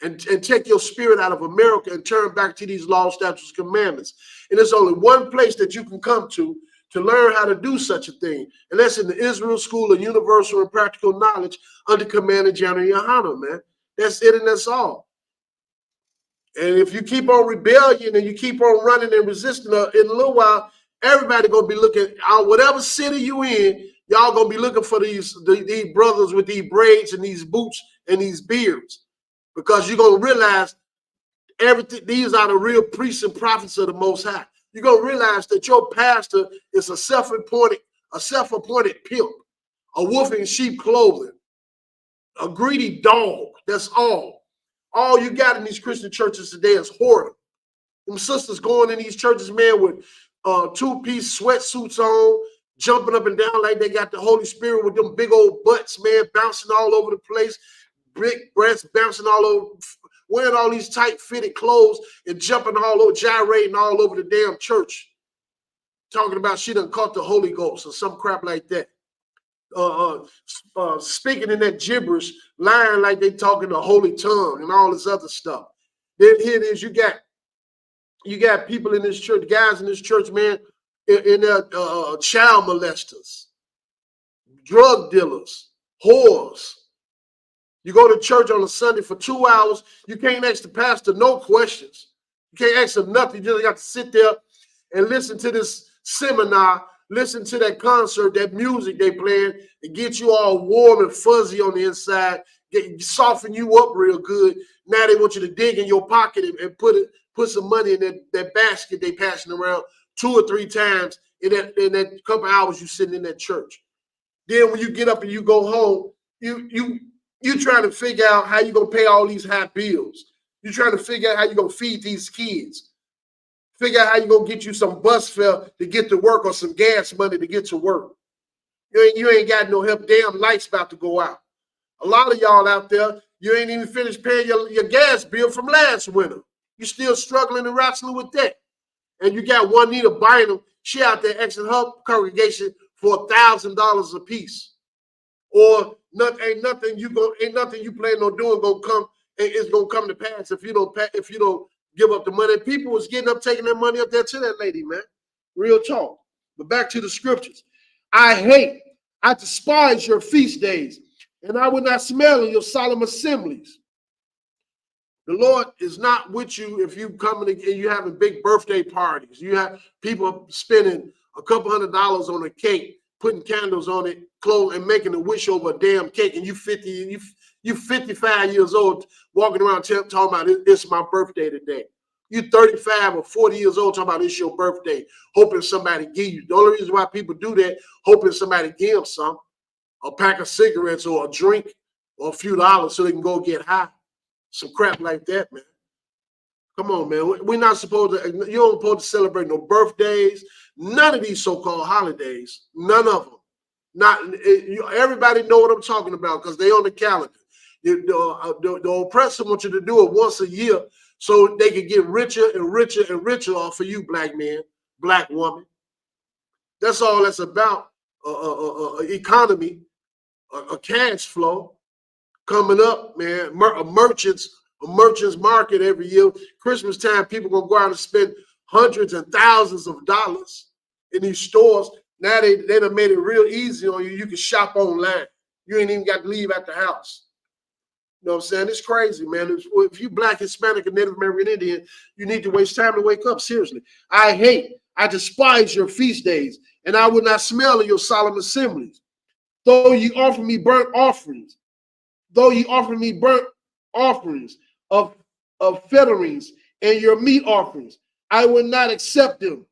And take your spirit out of America and turn back to these laws, statutes, commandments. And there's only one place that you can come to learn how to do such a thing. And that's in the Israel School of Universal and Practical Knowledge under command of General Yohanan, man. That's it and that's all. And if you keep on rebellion and you keep on running and resisting, in a little while, everybody gonna be looking out whatever city you in. Y'all gonna be looking for these brothers with these braids and these boots and these beards, because you're gonna realize everything. These are the real priests and prophets of the Most High. You're gonna realize that your pastor is a self-appointed pimp, a wolf in sheep clothing, a greedy dog. That's all. All you got in these Christian churches today is whoredom. Them sisters going in these churches, man, with two-piece sweatsuits on, jumping up and down like they got the Holy Spirit with them big old butts, man, bouncing all over the place, big breasts bouncing all over, wearing all these tight-fitted clothes and jumping all over, gyrating all over the damn church, talking about she done caught the Holy Ghost or some crap like that. Speaking in that gibberish, lying like they talking the holy tongue and all this other stuff. Then here it is, you got people in this church, guys in this church, man, in their child molesters, drug dealers, whores. You go to church on a Sunday for 2 hours, you can't ask the pastor no questions. You can't ask him nothing. You just got to sit there and listen to this seminar, listen to that concert, that music they playing, and get you all warm and fuzzy on the inside, soften you up real good. Now they want you to dig in your pocket and put some money in that basket they passing around 2 or 3 times in that couple hours you sitting in that church. Then when you get up and you go home, you trying to figure out how you gonna pay all these high bills. You trying to figure out how you gonna feed these kids. Figure out how you gonna get you some bus fare to get to work or some gas money to get to work. You ain't got no help. Damn lights about to go out. A lot of y'all out there, you ain't even finished paying your gas bill from last winter. You still struggling and wrestling with that. And you got Juanita Bynum, she out there asking her congregation for $1,000 a piece. Or ain't nothing you plan on doing gonna come. It's gonna come to pass if you don't give up the money. People was getting up, taking their money up there to that lady, man. Real talk. But back to the scriptures. I despise your feast days, and I will not smell in your solemn assemblies. The Lord is not with you if you coming and you having big birthday parties. You have people spending a couple $100 on a cake, putting candles on it, clothes, and making a wish over a damn cake, and you 55 years old walking around talking about it's my birthday today. You 35 or 40 years old talking about it's your birthday, hoping somebody give you. The only reason why people do that, hoping somebody give them some, a pack of cigarettes or a drink or a few dollars so they can go get high. Some crap like that, man. Come on, man. We're not supposed to, you don't supposed to celebrate no birthdays, none of these so-called holidays, none of them. Everybody know what I'm talking about because they on the calendar. The oppressor wants you to do it once a year so they can get richer and richer and richer off of you, black man, black woman. That's all that's about. Economy, a cash flow coming up, man. A merchant's market every year. Christmas time, people gonna go out and spend hundreds and thousands of dollars in these stores. Now they done made it real easy on you. You can shop online. You ain't even got to leave out the house. You know what I'm saying? It's crazy, man. If you black, Hispanic, and Native American Indian, you need to waste time to wake up. Seriously. I despise your feast days, and I will not smell in your solemn assemblies. Though ye offer me burnt offerings, of fetterings and your meat offerings, I will not accept them.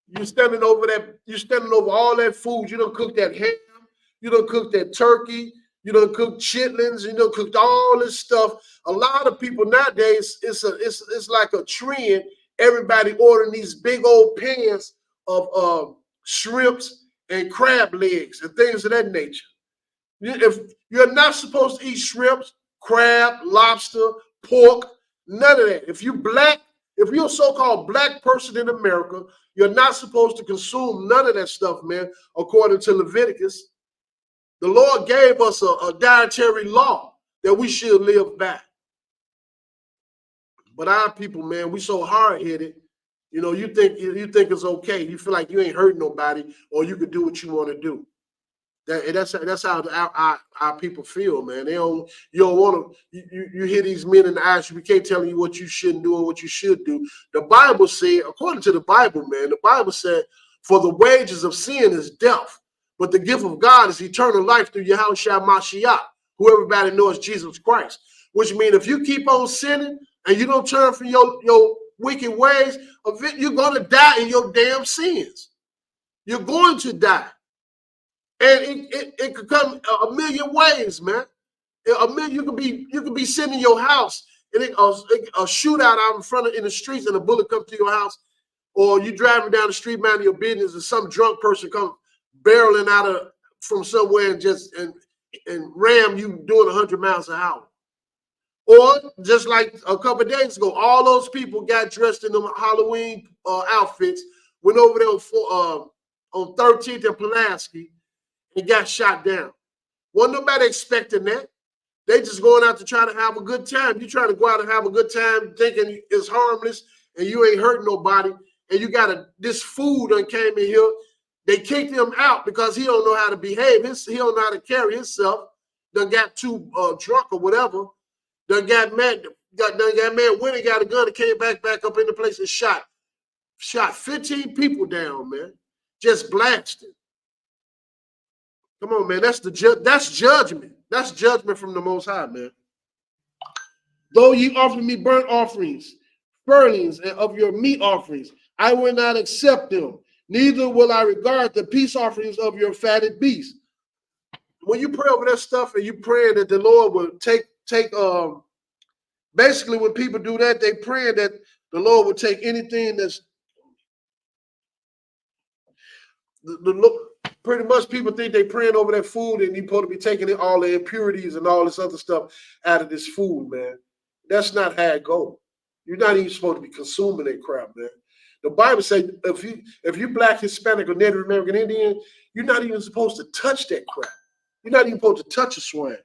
You're standing over all that food. You done cook that ham, You done cooked that turkey. You done cooked chitlins. You done cooked all this stuff. A lot of people nowadays, it's like a trend. Everybody ordering these big old pans of shrimps and crab legs and things of that nature. If you're not supposed to eat shrimps, crab, lobster, pork, none of that. If you're a so-called black person in America, you're not supposed to consume none of that stuff, man, according to Leviticus. The Lord gave us a dietary law that we should live by. But our people, man, we so hard-headed. You know, you think it's okay. You feel like you ain't hurting nobody, or you can do what you want to do. That's how our people feel, man. You don't want to. You hear these men in the eyes. We can't tell you what you shouldn't do or what you should do. The Bible said, according to the Bible, man, the Bible said, "For the wages of sin is death, but the gift of God is eternal life through Yahushua Mashiach, who everybody knows Jesus Christ." Which means if you keep on sinning and you don't turn from your wicked ways, you're going to die in your damn sins. You're going to die. And it could come a million ways, man. You could be sitting in your house and a shootout out in front of in the streets and a bullet comes to your house, or you driving down the street minding your business and some drunk person comes barreling out from somewhere and ram you doing 100 miles an hour. Or just like a couple of days ago, all those people got dressed in them Halloween outfits, went over there on 13th and Pulaski, and got shot down. Wasn't nobody expecting that. They just going out to try to have a good time. You trying to go out and have a good time thinking it's harmless and you ain't hurting nobody, and you got this fool done came in here. They kicked him out because he don't know how to behave. He don't know how to carry himself. Done got too drunk or whatever. Done got mad. Went and got a gun and came back up in the place and shot 15 people down, man. Just blasted. Come on, man. That's judgment. That's judgment from the Most High, man. Though ye offer me burnt offerings, furlings, and of your meat offerings, I will not accept them. Neither will I regard the peace offerings of your fatted beasts. When you pray over that stuff and you praying that the Lord will take basically when people do that, they praying that the Lord will take anything that's pretty much people think they praying over that food and you're supposed to be taking all the impurities and all this other stuff out of this food, man. That's not how it goes. You're not even supposed to be consuming that crap, man. The Bible says if you black, Hispanic, or Native American Indian, you're not even supposed to touch that crap. You're not even supposed to touch a swine.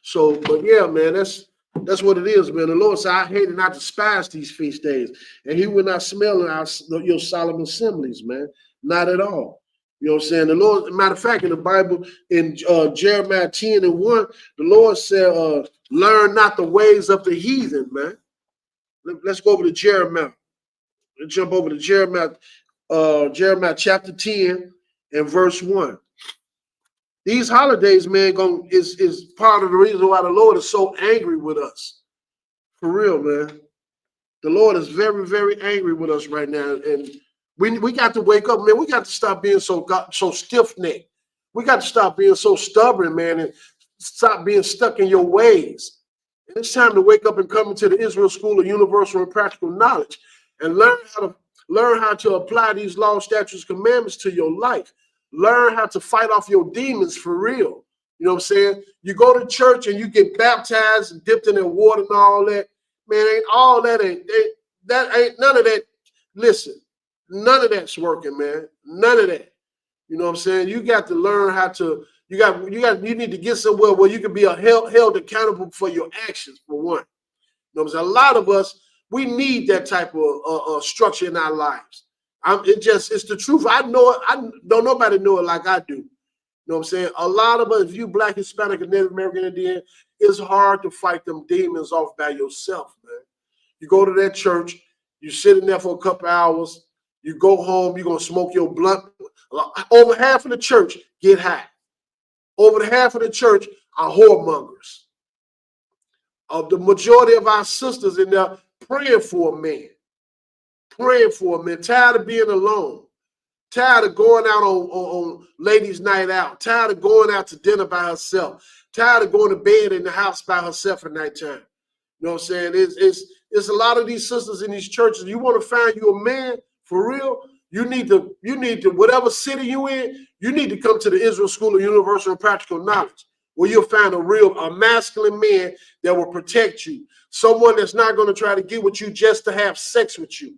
So, but yeah, man, that's what it is, man. The Lord said, I hate and I despise these feast days. And he will not smell your solemn assemblies, man. Not at all. You know what I'm saying? The Lord, matter of fact, in the Bible, in Jeremiah 10:1, the Lord said, learn not the ways of the heathen, man. Let's go over to Jeremiah. Let's jump over to Jeremiah chapter 10 and verse 1. These holidays, man, is part of the reason why the Lord is so angry with us. For real, man. The Lord is very, very angry with us right now. And we got to wake up, man. We got to stop being so stiff-necked. We got to stop being so stubborn, man, and stop being stuck in your ways. And it's time to wake up and come into the Israel School of Universal and Practical Knowledge and learn how to apply these laws, statutes, commandments to your life. Learn how to fight off your demons for real. You know what I'm saying? You go to church and you get baptized and dipped in the water and all that. Man, that ain't none of that. Listen, none of that's working, man. None of that. You know what I'm saying? You got to learn how to, you need to get somewhere where you can be held accountable for your actions, for one. You know what I'm saying? A lot of us, we need that type of structure in our lives. It's the truth. I know it. Don't nobody know it like I do. You know what I'm saying? A lot of us, if you black, Hispanic, and Native American Indian, it's hard to fight them demons off by yourself, man. You go to that church, you sit in there for a couple hours, you go home, you're going to smoke your blunt. Over half of the church get high. Over the half of the church are whoremongers. The majority of our sisters in there praying for a man. Praying for a man, tired of being alone, tired of going out on ladies' night out, tired of going out to dinner by herself, tired of going to bed in the house by herself at nighttime. You know what I'm saying? It's a lot of these sisters in these churches. You want to find you a man for real? You need to, whatever city you in, you need to come to the Israel School of Universal and Practical Knowledge, where you'll find a masculine man that will protect you. Someone that's not going to try to get with you just to have sex with you.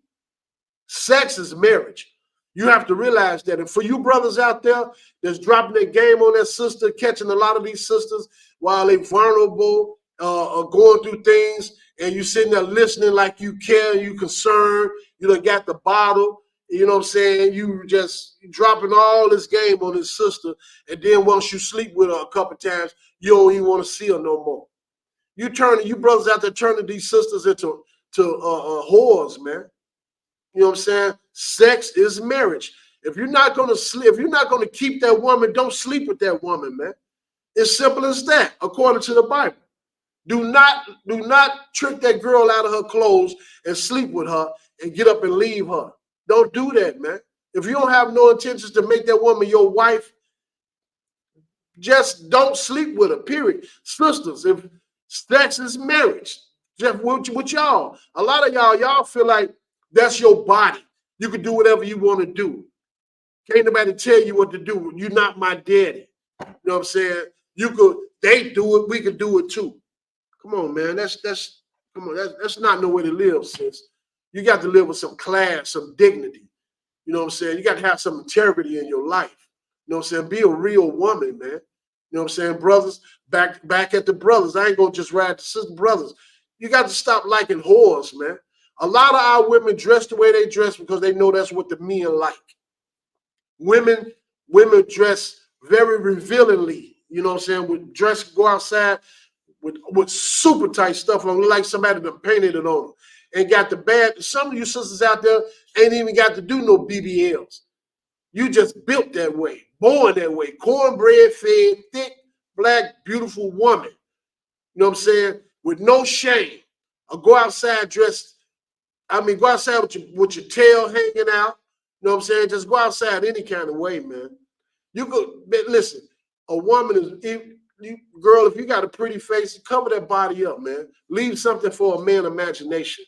Sex is marriage. You have to realize that. And for you brothers out there that's dropping their game on that sister, catching a lot of these sisters while they're vulnerable, going through things, and you sitting there listening like you care, you concerned, you done got the bottle, you know what I'm saying? You just dropping all this game on this sister, and then once you sleep with her a couple times, you don't even want to see her no more. You brothers out there turning these sisters into whores, man. You know what I'm saying? Sex is marriage. If you're not going to sleep, if you're not going to keep that woman, don't sleep with that woman, man. It's simple as that, according to the Bible. Do not trick that girl out of her clothes and sleep with her and get up and leave her. Don't do that, man. If you don't have no intentions to make that woman your wife, just don't sleep with her, period. Sisters, if sex is marriage, just with y'all. A lot of y'all feel like that's your body. You can do whatever you want to do. Can't nobody tell you what to do. You're not my daddy. You know what I'm saying? They do it, we could do it too. Come on, man. That's not no way to live, sis. You got to live with some class, some dignity. You know what I'm saying? You got to have some integrity in your life. You know what I'm saying? Be a real woman, man. You know what I'm saying? Brothers, back at the brothers. I ain't gonna just ride the sister brothers. You got to stop liking whores, man. A lot of our women dress the way they dress because they know that's what the men like. Women dress very revealingly, you know what I'm saying? With dress, go outside with super tight stuff on, like somebody done painted it on them. And got the bad, some of you sisters out there ain't even got to do no BBLs. You just built that way, born that way, cornbread fed, thick, black, beautiful woman. You know what I'm saying? With no shame. Or go outside dressed, go outside with your tail hanging out. You know what I'm saying? Just go outside any kind of way, man. You go, listen, a woman is, girl, if you got a pretty face, cover that body up, man. Leave something for a man's imagination.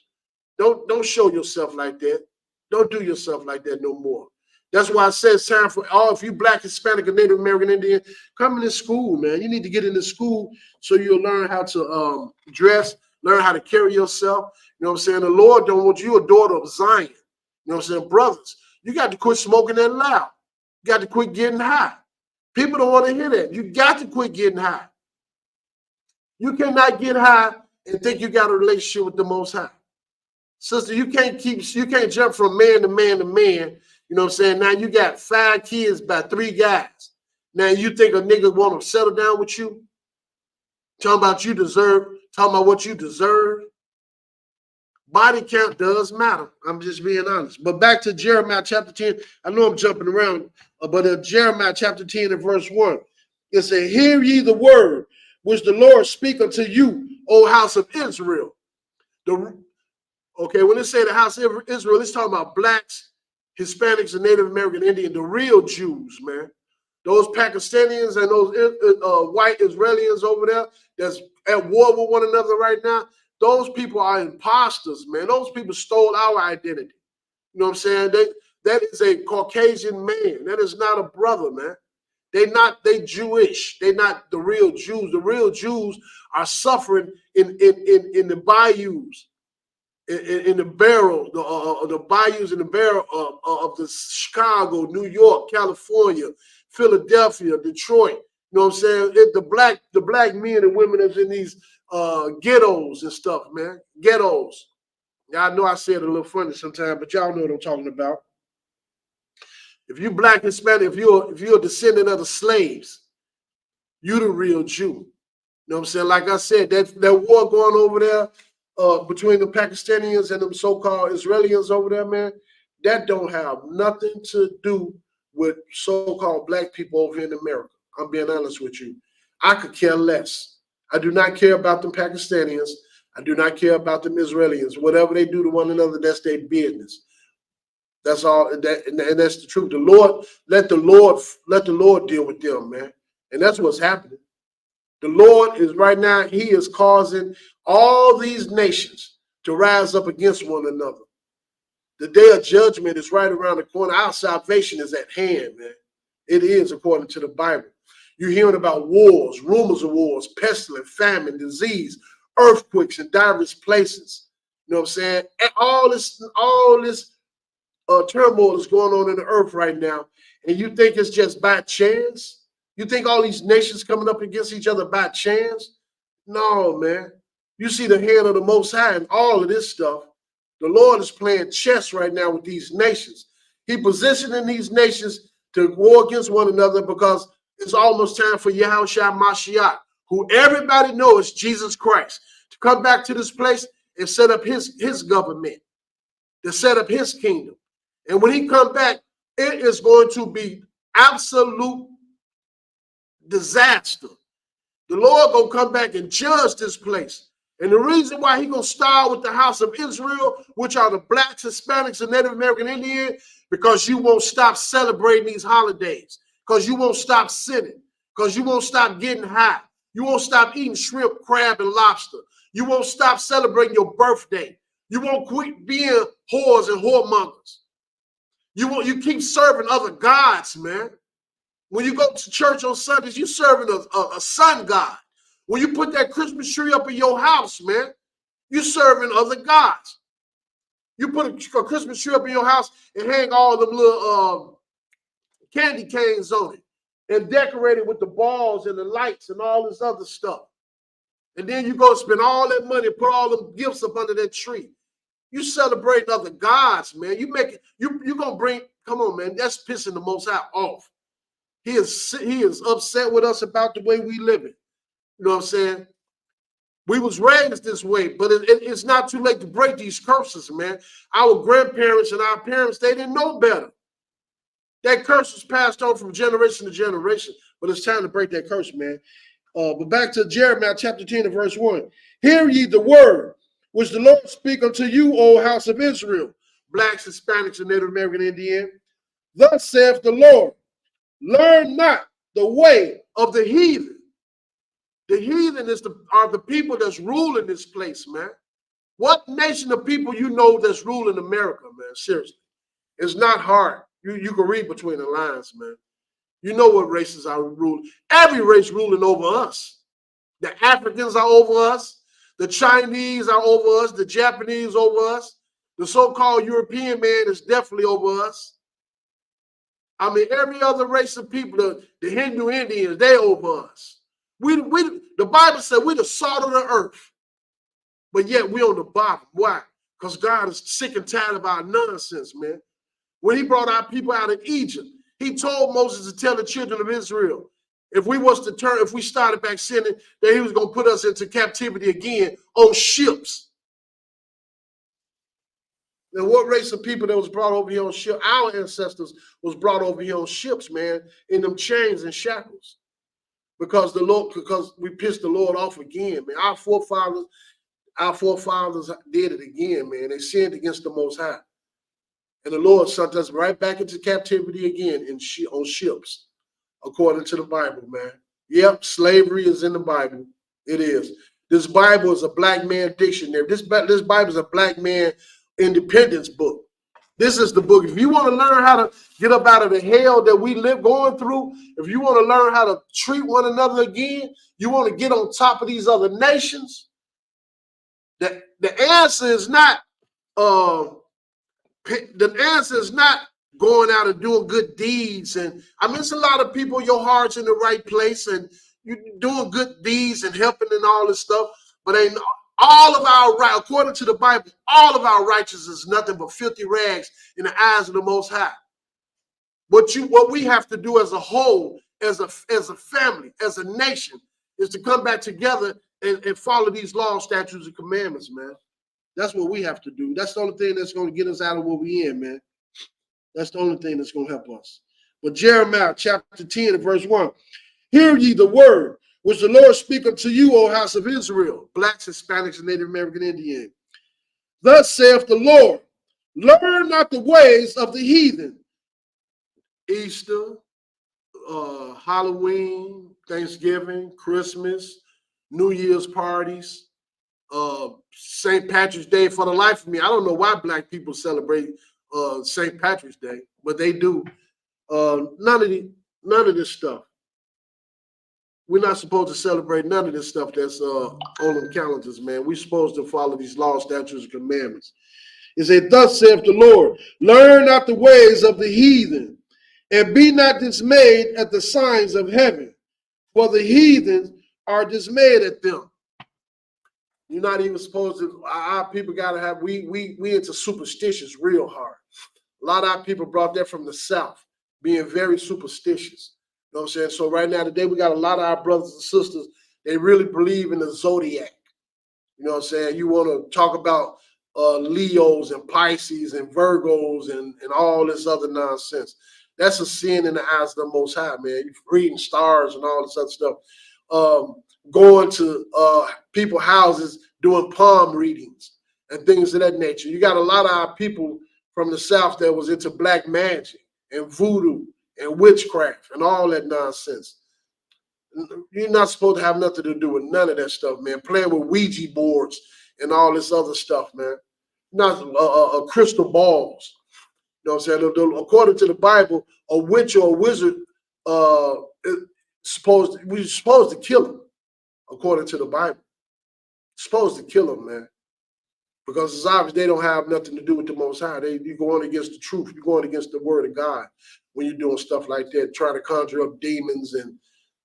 Don't show yourself like that. Don't do yourself like that no more. That's why I said it's time for if you Black, Hispanic, or Native American Indian, come into school, man. You need to get into school so you'll learn how to dress, learn how to carry yourself. You know what I'm saying? The Lord don't want you a daughter of Zion. You know what I'm saying? Brothers, you got to quit smoking that loud. You got to quit getting high. People don't want to hear that. You got to quit getting high. You cannot get high and think you got a relationship with the Most High. Sister, you can't jump from man to man to man. You know what I'm saying? Now you got 5 kids by 3 guys. Now you think a nigga want to settle down with you? Talking about what you deserve. Body count does matter. I'm just being honest. But back to Jeremiah chapter 10. I know I'm jumping around, but in Jeremiah chapter 10 and verse 1, it says, "Hear ye the word which the Lord speak unto you, O house of Israel." When it say the house of Israel, it's talking about blacks, Hispanics, and Native American Indian, the real Jews, man. Those Pakistanians and those white Israelis over there that's at war with one another right now, those people are imposters, man. Those people stole our identity. You know what I'm saying? That is a Caucasian man. That is not a brother, man. They Jewish. They're not the real Jews. The real Jews are suffering in the bayous, in the barrel, the bayous in the barrel of the Chicago, New York, California, Philadelphia, Detroit. You know what I'm saying? The black men and women that's in these ghettos and stuff, man. Ghettos. Yeah, I know I said it a little funny sometimes, but y'all know what I'm talking about. If you Black, Hispanic, if you're a descendant of the slaves, you the real Jew. You know what I'm saying? Like I said, that war going over there between the Pakistanians and them so-called Israelis over there, man, that don't have nothing to do with so-called black people over here in America. I'm being honest with you. I could care less. I do not care about them Pakistanians. I do not care about them Israelis. Whatever they do to one another, that's their business. That's all, and that's the truth. The Lord, let the Lord deal with them, man. And that's what's happening. The Lord is right now, he is causing all these nations to rise up against one another. The day of judgment is right around the corner. Our salvation is at hand, man. It is, according to the Bible. You're hearing about wars, rumors of wars, pestilence, famine, disease, earthquakes in diverse places. You know what I'm saying? And all this turmoil is going on in the earth right now. And you think it's just by chance? You think all these nations coming up against each other by chance? No, man. You see the hand of the Most High and all of this stuff. The Lord is playing chess right now with these nations. He positioning these nations to war against one another because it's almost time for Yahushua Mashiach, who everybody knows is Jesus Christ, to come back to this place and set up his government, to set up his kingdom. And when he come back, it is going to be absolute disaster. The Lord gonna come back and judge this place. And the reason why he gonna start with the house of Israel, which are the blacks, Hispanics, and Native American Indian, because you won't stop celebrating these holidays, because you won't stop sinning, because you won't stop getting high. You won't stop eating shrimp, crab, and lobster. You won't stop celebrating your birthday. You won't quit being whores and whoremongers. You keep serving other gods, man. When you go to church on Sundays, you serving a sun god. When you put that Christmas tree up in your house, man, you serving other gods. You put a Christmas tree up in your house and hang all them little candy canes on it and decorate it with the balls and the lights and all this other stuff. And then you go spend all that money and put all them gifts up under that tree. You celebrating other gods, man. You gonna bring, come on, man, that's pissing the Most High off. He is upset with us about the way we live it. You know what I'm saying? We was raised this way, but it's not too late to break these curses, man. Our grandparents and our parents, they didn't know better. That curse was passed on from generation to generation, but it's time to break that curse, man. But back to Jeremiah chapter 10 and verse 1. Hear ye the word which the Lord speak unto you, O house of Israel, blacks, Hispanics, and Native American Indian. Thus saith the Lord, learn not the way of the heathen. The heathen are the people that's ruling this place, man. What nation of people you know that's ruling America, man? Seriously. It's not hard. You can read between the lines, man. You know what races are ruling. Every race ruling over us. The Africans are over us. The Chinese are over us. The Japanese over us. The so-called European man is definitely over us. I mean, every other race of people, the Hindu Indians, they over us. The Bible said we're the salt of the earth, but yet we're on the bottom. Why? Because God is sick and tired of our nonsense, man. When he brought our people out of Egypt, he told Moses to tell the children of Israel, if we started back sinning, that he was going to put us into captivity again on ships. Now, what race of people that was brought over here on ships? Our ancestors was brought over here on ships, man, in them chains and shackles. Because we pissed the Lord off again, man. Our forefathers did it again, man. They sinned against the Most High. And the Lord sent us right back into captivity again on ships, according to the Bible, man. Yep, slavery is in the Bible. It is. This Bible is a black man dictionary. This Bible is a black man independence book. This is the book. If you want to learn how to get up out of the hell that we live going through, if you want to learn how to treat one another again, you want to get on top of these other nations, the answer is not going out and doing good deeds. And I mean, it's a lot of people, your heart's in the right place and you're doing good deeds and helping and all this stuff, but ain't all of our right, according to the Bible, all of our righteousness is nothing but filthy rags in the eyes of the Most High. What we have to do as a whole, as a family, as a nation, is to come back together and follow these laws, statutes, and commandments, man. That's what we have to do. That's the only thing that's going to get us out of what we in, man. That's the only thing that's going to help us. But Jeremiah chapter 10 and verse 1. Hear ye the word which the Lord speak unto you, O house of Israel, blacks, Hispanics, and Native American Indian. Thus saith the Lord, Learn not the ways of the heathen. Easter, Halloween, Thanksgiving, Christmas, New Year's parties, St. Patrick's Day. For the life of me, I don't know why black people celebrate St. Patrick's Day, but they do. None of this stuff. We're not supposed to celebrate none of this stuff that's on them calendars, man. We're supposed to follow these laws, statutes, and commandments. It said, thus saith the Lord, learn not the ways of the heathen, and be not dismayed at the signs of heaven, for the heathens are dismayed at them. You're not even supposed to, our people gotta have, we into superstitious real hard. A lot of our people brought that from the South, being very superstitious. You know what I'm saying? So right now, today, we got a lot of our brothers and sisters, they really believe in the zodiac. You know what I'm saying? You want to talk about Leos and Pisces and Virgos and all this other nonsense. That's a sin in the eyes of the Most High, man. You're reading stars and all this other stuff. Going to people's houses, doing palm readings and things of that nature. You got a lot of our people from the South that was into black magic and voodoo and witchcraft and all that nonsense. You're not supposed to have nothing to do with none of that stuff, man. Playing with Ouija boards and all this other stuff, man. Not crystal balls. You know what I'm saying? According to the Bible, a witch or a wizard we're supposed to kill them. According to the Bible, supposed to kill them, man. Because it's obvious they don't have nothing to do with the Most High. You're going against the truth. You're going against the word of God when you're doing stuff like that, trying to conjure up demons and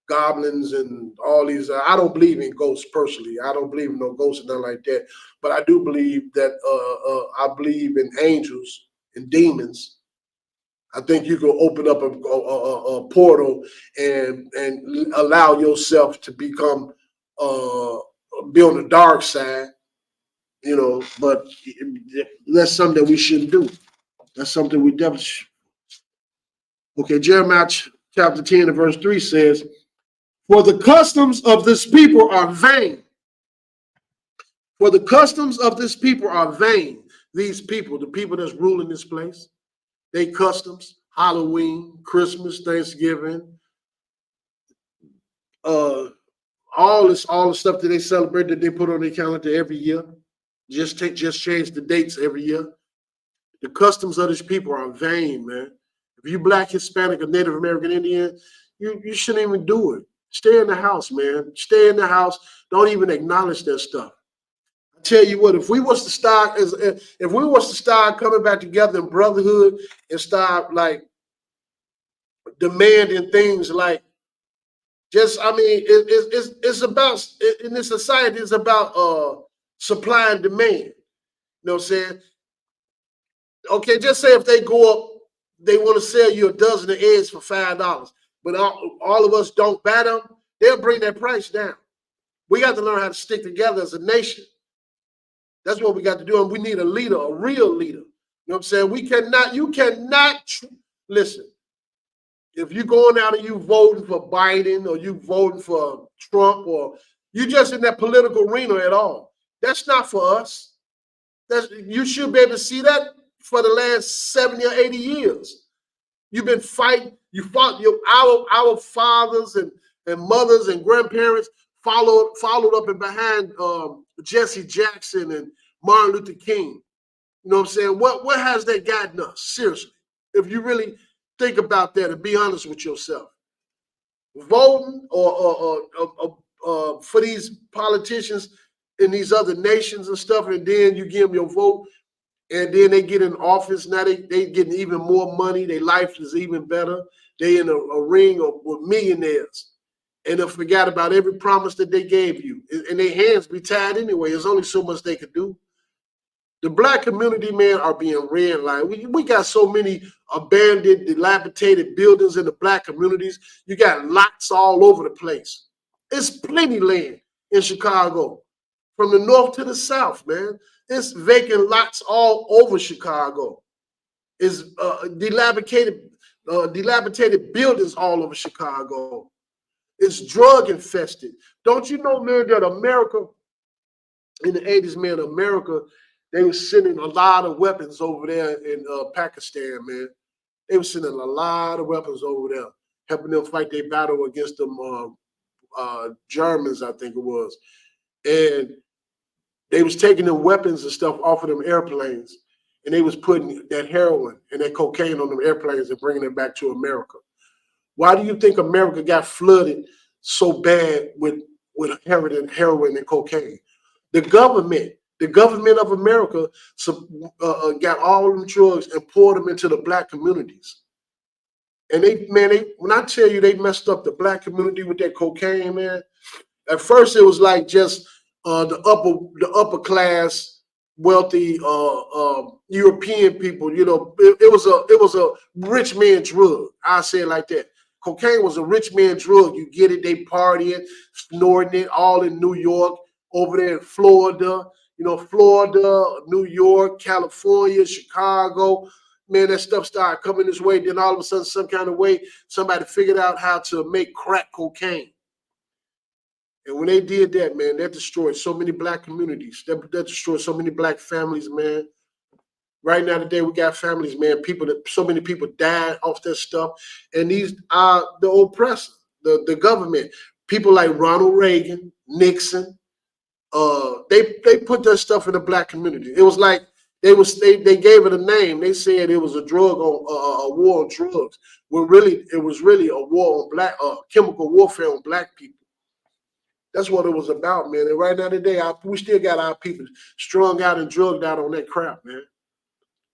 goblins and all these. I don't believe in ghosts personally. I don't believe in no ghosts and nothing like that. But I do believe that I believe in angels and demons. I think you can open up a portal and allow yourself to become be on the dark side. You know, but that's something that we shouldn't do. That's something we definitely should. Okay, Jeremiah chapter 10 and verse 3 says, for the customs of this people are vain. For the customs of this people are vain. These people, the people that's ruling this place, they customs, Halloween, Christmas, Thanksgiving, all the stuff that they celebrate that they put on their calendar every year. Just change the dates every year. The customs of these people are vain, man. If you Black, Hispanic, or Native American Indian, you shouldn't even do it. Stay in the house, man. Stay in the house. Don't even acknowledge that stuff. I tell you what, if we was to start coming back together in brotherhood and start like demanding things like it's about in this society, it's about supply and demand. You know what I'm saying? Okay, just say if they go up, they want to sell you a dozen of eggs for $5, but all of us don't buy them, they'll bring that price down. We got to learn how to stick together as a nation. That's what we got to do, and we need a leader, a real leader. You know what I'm saying? You cannot, listen, if you going out and you voting for Biden or you voting for Trump or you just in that political arena at all, that's not for us. You should be able to see that for the last 70 or 80 years. You've been fighting. You fought our fathers and mothers and grandparents followed up and behind Jesse Jackson and Martin Luther King. You know what I'm saying? What has that gotten us? Seriously, if you really think about that and be honest with yourself, voting or for these politicians in these other nations and stuff, and then you give them your vote, and then they get in office. Now they getting even more money. Their life is even better. They in a ring with millionaires, and they forgot about every promise that they gave you. And their hands be tied anyway. There's only so much they could do. The Black community, man, are being redlined. We got so many abandoned, dilapidated buildings in the Black communities. You got lots all over the place. It's plenty land in Chicago. From the north to the south, man. It's vacant lots all over Chicago. It's dilapidated buildings all over Chicago. It's drug infested. Don't you know, man, that America, in the 80s, man, America They were sending a lot of weapons over there in Pakistan, man. They were sending a lot of weapons over there, helping them fight their battle against them Germans, I think it was. And they was taking them weapons and stuff off of them airplanes, and they was putting that heroin and that cocaine on them airplanes and bringing it back to America. Why do you think America got flooded so bad with heroin and cocaine? The government of America got all them drugs and poured them into the black communities. And when I tell you they messed up the black community with that cocaine, man. At first it was like just the upper class, wealthy European people. You know, it was a rich man drug. I say it like that. Cocaine was a rich man drug. You get it, they partying, snorting it, all in New York, over there in Florida. You know, Florida, New York, California, Chicago. Man, that stuff started coming this way. Then all of a sudden, some kind of way, somebody figured out how to make crack cocaine. And when they did that, man, that destroyed so many black communities. That destroyed so many black families, man. Right now today, we got families, man. So many people died off that stuff. And these are the oppressor, the government. People like Ronald Reagan, Nixon, they put that stuff in the black community. It was like they gave it a name. They said it was a drug on a war on drugs. When really it was really a war on chemical warfare on black people. That's what it was about, man. And right now today, we still got our people strung out and drugged out on that crap, man.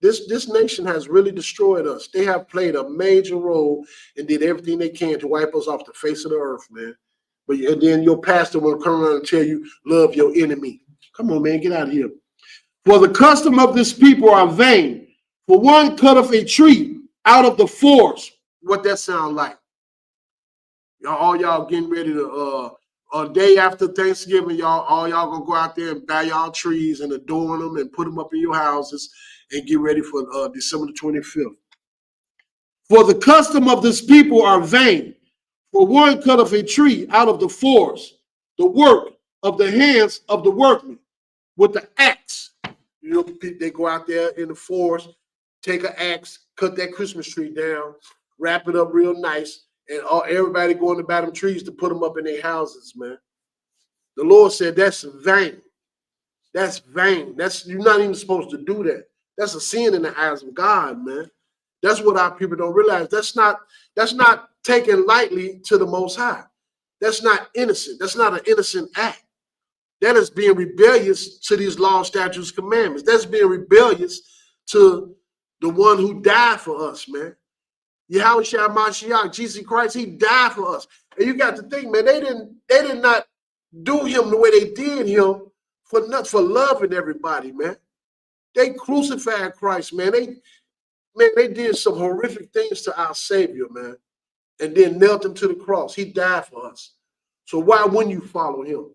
This nation has really destroyed us. They have played a major role and did everything they can to wipe us off the face of the earth, man. And then your pastor will come around and tell you, love your enemy. Come on, man, get out of here. For the custom of this people are vain. For one cutteth a tree out of the forest. What that sound like? All y'all getting ready to a day after Thanksgiving, y'all gonna go out there and buy y'all trees and adorn them and put them up in your houses and get ready for December the 25th. For the custom of this people are vain. For one cutteth a tree out of the forest, the work of the hands of the workmen with the axe. You know, they go out there in the forest, take an axe, cut that Christmas tree down, wrap it up real nice, and everybody going to buy them trees to put them up in their houses, man. The Lord said that's vain. That's vain. You're not even supposed to do that. That's a sin in the eyes of God, man. That's what our people don't realize. That's not taken lightly to the Most High. That's not innocent. That's not an innocent act. That is being rebellious to these laws, statutes, commandments. That's being rebellious to the one who died for us, man. Yahushua Mashiach, Jesus Christ, he died for us. And you got to think, man, they did not do him the way they did him for loving everybody, man. They crucified Christ, man. They did some horrific things to our Savior, man, and then knelt him to the cross. He died for us. So why wouldn't you follow him?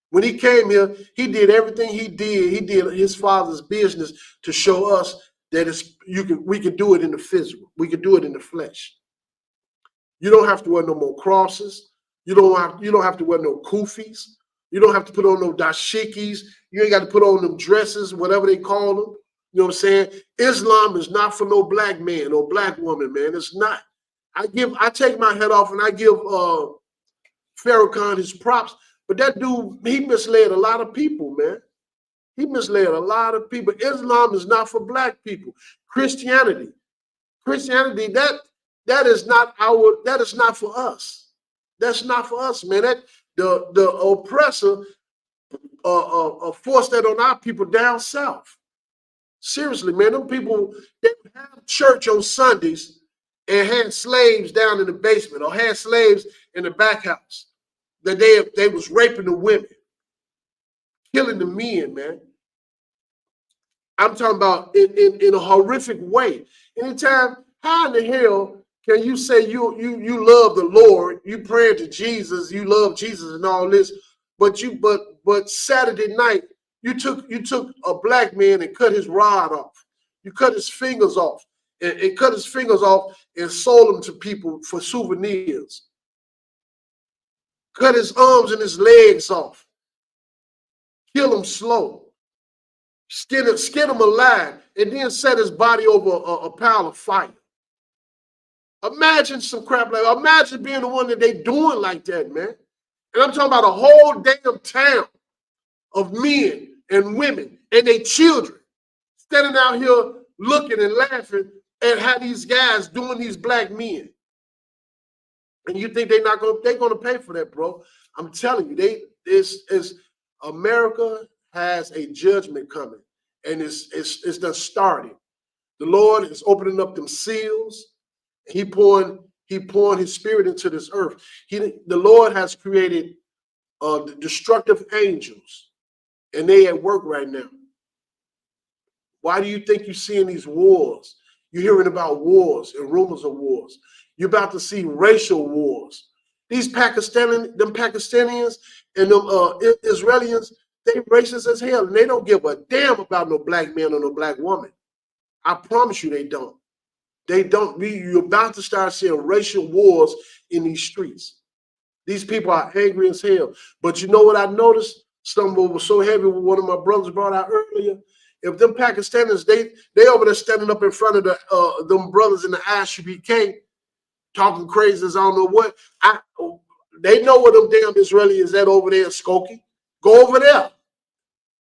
When he came here, he did everything he did. He did his Father's business to show us that we can do it in the physical. We can do it in the flesh. You don't have to wear no more crosses. You don't have to wear no kufis. You don't have to put on no dashikis. You ain't got to put on them dresses, whatever they call them. You know what I'm saying? Islam is not for no black man or black woman, man. It's not. I take my head off and I give Farrakhan his props. But that dude, he misled a lot of people, man. He misled a lot of people. Islam is not for black people. Christianity, that is not for us. That's not for us, man. That the oppressor forced that on our people down south. Seriously, man, them people, they would have church on Sundays and had slaves down in the basement or had slaves in the back house. That they was raping the women, killing the men, man. I'm talking about in a horrific way. Anytime, how in the hell can you say you love the Lord, you pray to Jesus, you love Jesus and all this, but Saturday night you took a black man and cut his rod off, you cut his fingers off, and cut his fingers off and sold them to people for souvenirs. Cut his arms and his legs off. Kill him slow. skin him alive, and then set his body over a pile of fire. Imagine some crap like that. Imagine being the one that they doing like that, man. And I'm talking about a whole damn town of men and women and their children standing out here looking and laughing at how these guys doing these black men. And you think they're gonna pay for that, bro? I'm telling you, America has a judgment coming, and it's done started. The Lord is opening up them seals. He pouring his spirit into this earth. The Lord has created destructive angels, and they at work right now. Why do you think you're seeing these wars? You're hearing about wars and rumors of wars. You're about to see racial wars. These Pakistanians and them Israelis, they racist as hell, and they don't give a damn about no black man or no black woman. I promise you they don't. They don't. You're about to start seeing racial wars in these streets. These people are angry as hell. But you know what I noticed? Something was so heavy what one of my brothers brought out earlier. If them Pakistanis, they over there standing up in front of them brothers in the ISUPK, talking crazy as I don't know what. They know where them damn Israelis is at over there in Skokie. Go over there.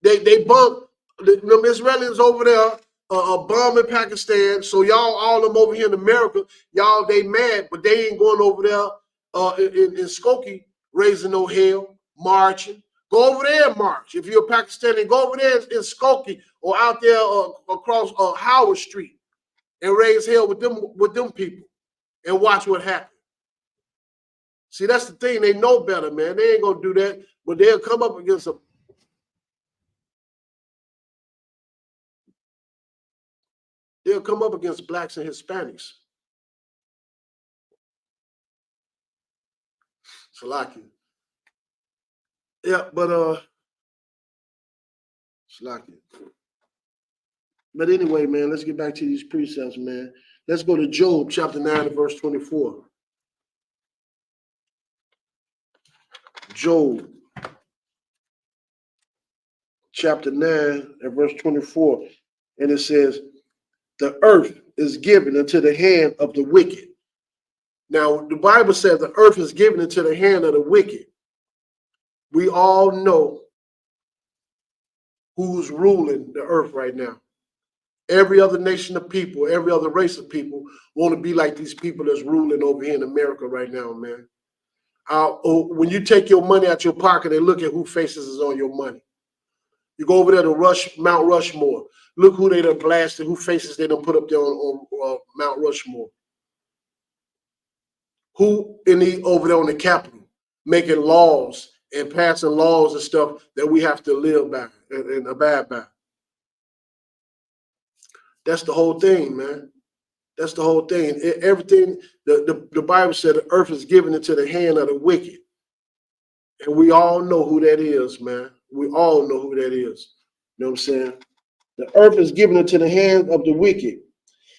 They bump them Israelis over there. A bomb in Pakistan, so y'all all them over here in America, y'all they mad, but they ain't going over there in Skokie raising no hell, marching. Go over there and march. If you're a Pakistani, go over there in Skokie or out there across Howard Street and raise hell with them people and watch what happens. See, that's the thing. They know better, man. They ain't gonna do that, but they'll come up against a They'll come up against blacks and Hispanics. Salaki. Yeah, but Salaki. But anyway, man, let's get back to these precepts, man. Let's go to Job chapter 9 and verse 24. Job chapter 9 and verse 24. And it says, the earth is given into the hand of the wicked. Now, the Bible says the earth is given into the hand of the wicked. We all know who's ruling the earth right now. Every other nation of people, every other race of people want to be like these people that's ruling over here in America right now, man. When you take your money out your pocket and look at who faces is on your money. You go over there to Mount Rushmore. Look who they done blasted, who faces they done put up there on Mount Rushmore. Who over there on the Capitol making laws and passing laws and stuff that we have to live by and abide by. That's the whole thing, man. That's the whole thing. Everything, the Bible said the earth is given into the hand of the wicked. And we all know who that is, man. We all know who that is. You know what I'm saying? The earth is given into the hand of the wicked.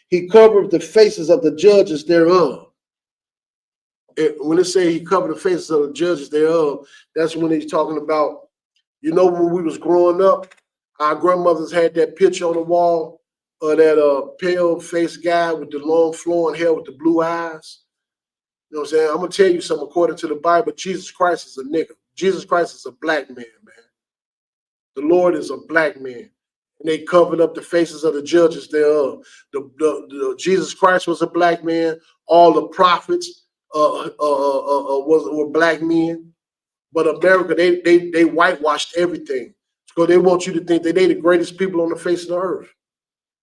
He covered the faces of the judges thereof. When it say he covered the faces of the judges thereof, that's when he's talking about, you know, when we was growing up, our grandmothers had that picture on the wall of that pale-faced guy with the long flowing hair with the blue eyes. You know what I'm saying? I'm going to tell you something. According to the Bible, Jesus Christ is a nigga. Jesus Christ is a black man, man. The Lord is a black man. And they covered up the faces of the judges thereof. The Jesus Christ was a black man. All the prophets were black men. But America, they whitewashed everything. So they want you to think that they the greatest people on the face of the earth.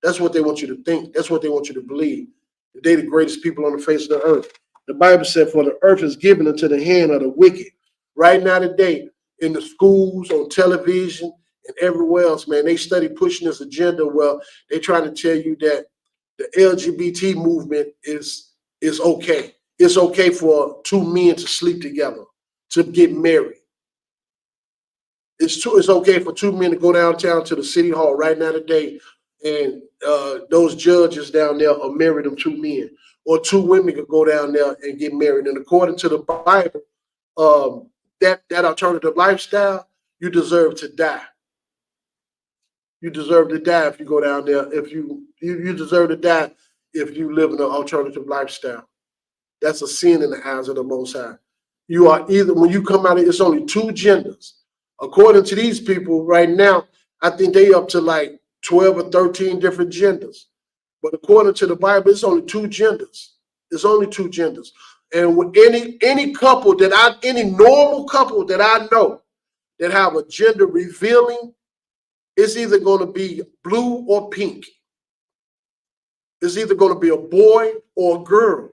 That's what they want you to think. That's what they want you to believe. That they the greatest people on the face of the earth. The Bible said, for the earth is given into the hand of the wicked. Right now today, in the schools, on television, and everywhere else, man, they study pushing this agenda. Well, they trying to tell you that the LGBT movement is okay. It's okay for two men to sleep together, to get married. It's okay for two men to go downtown to the city hall right now today, and those judges down there will marry them two men, or two women could go down there and get married. And according to the Bible, that alternative lifestyle, you deserve to die. You deserve to die if you go down there. If you deserve to die if you live in an alternative lifestyle. That's a sin in the eyes of the Most High. You are either, when you come out of, it's only two genders. According to these people right now, I think they up to like 12 or 13 different genders. But according to the Bible, it's only two genders. It's only two genders. And with any couple any normal couple that I know that have a gender revealing, it's either going to be blue or pink. It's either going to be a boy or a girl.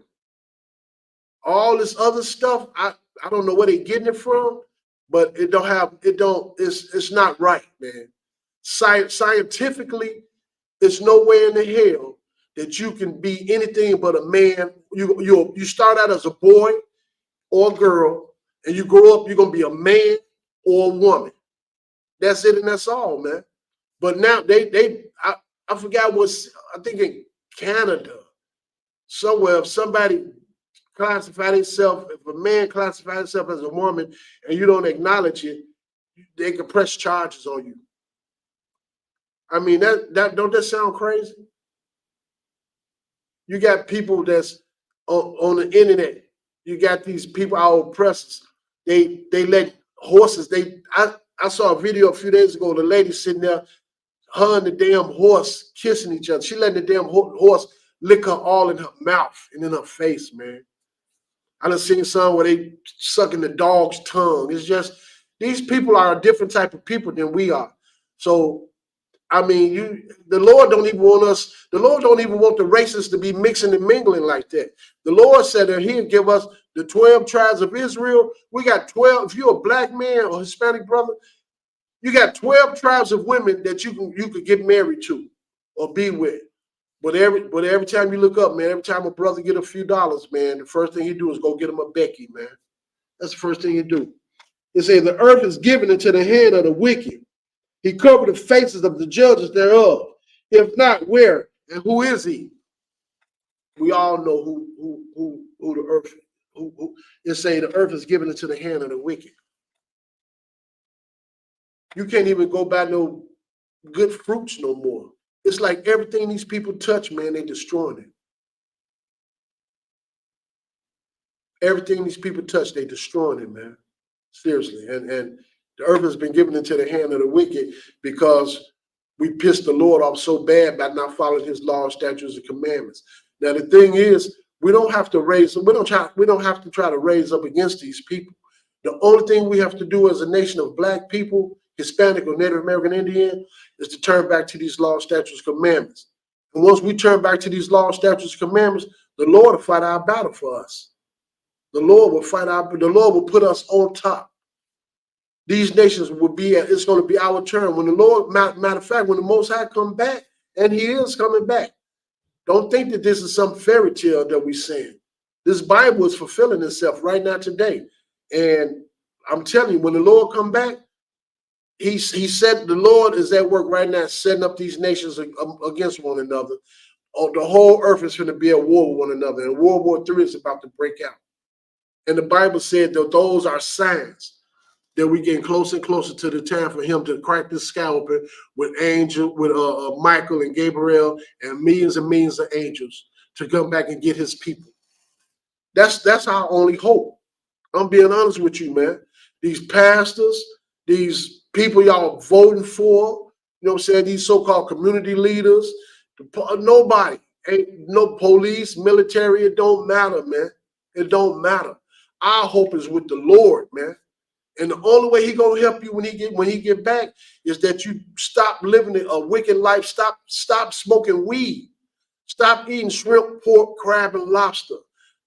All this other stuff, I don't know where they're getting it from, but it's not right, man. Scientifically, it's nowhere in the hell that you can be anything but a man. You start out as a boy or a girl, and you grow up, you're going to be a man or a woman. That's it, and that's all, man. But now I forgot I think in Canada, somewhere, if somebody classified himself, if a man classified himself as a woman and you don't acknowledge it, they can press charges on you. I mean, that don't that sound crazy? You got people that's on the internet. You got these people, our oppressors. They let horses. I saw a video a few days ago. The lady sitting there, her and the damn horse kissing each other. She letting the damn horse lick her all in her mouth and in her face, man. I done seen some where they sucking the dog's tongue. It's just, these people are a different type of people than we are. So, I mean, the Lord don't even want the races to be mixing and mingling like that. The Lord said that he'd give us the 12 tribes of Israel. We got 12. If you're a black man or Hispanic brother, you got 12 tribes of women that you could get married to or be with. But every time you look up, man, every time a brother get a few dollars, man, the first thing he do is go get him a Becky, man. That's the first thing he do. It says the earth is given into the hand of the wicked. He covered the faces of the judges thereof. If not, where and who is he? We all know who the earth. Who it say the earth is given into the hand of the wicked. You can't even go buy no good fruits no more. It's like everything these people touch, man, they destroying it. Everything these people touch, they destroying it, man. Seriously. And the earth has been given into the hand of the wicked because we pissed the Lord off so bad by not following his laws, statutes, and commandments. Now the thing is, we don't have to try to raise up against these people. The only thing we have to do as a nation of black people, Hispanic or Native American Indian, is to turn back to these laws, statutes, commandments. And once we turn back to these laws, statutes, commandments, the Lord will fight our battle for us. The Lord will put us on top. These nations will be, it's going to be our turn. When the Lord, matter of fact, when the Most High come back, and he is coming back, don't think that this is some fairy tale that we're saying. This Bible is fulfilling itself right now today. And I'm telling you, when the Lord come back, he said the Lord is at work right now setting up these nations against one another. Oh, the whole earth is going to be at war with one another. And World War III is about to break out. And the Bible said that those are signs that we getting closer and closer to the time for him to crack this sky open with Michael and Gabriel and millions of angels to come back and get his people. That's our only hope. I'm being honest with you, man. These pastors, these people y'all voting for, you know what I'm saying, these so-called community leaders, nobody, ain't no police, military, it don't matter, man. It don't matter. Our hope is with the Lord, man. And the only way he gonna help you when he get back is that you stop living a wicked life, stop smoking weed, stop eating shrimp, pork, crab, and lobster.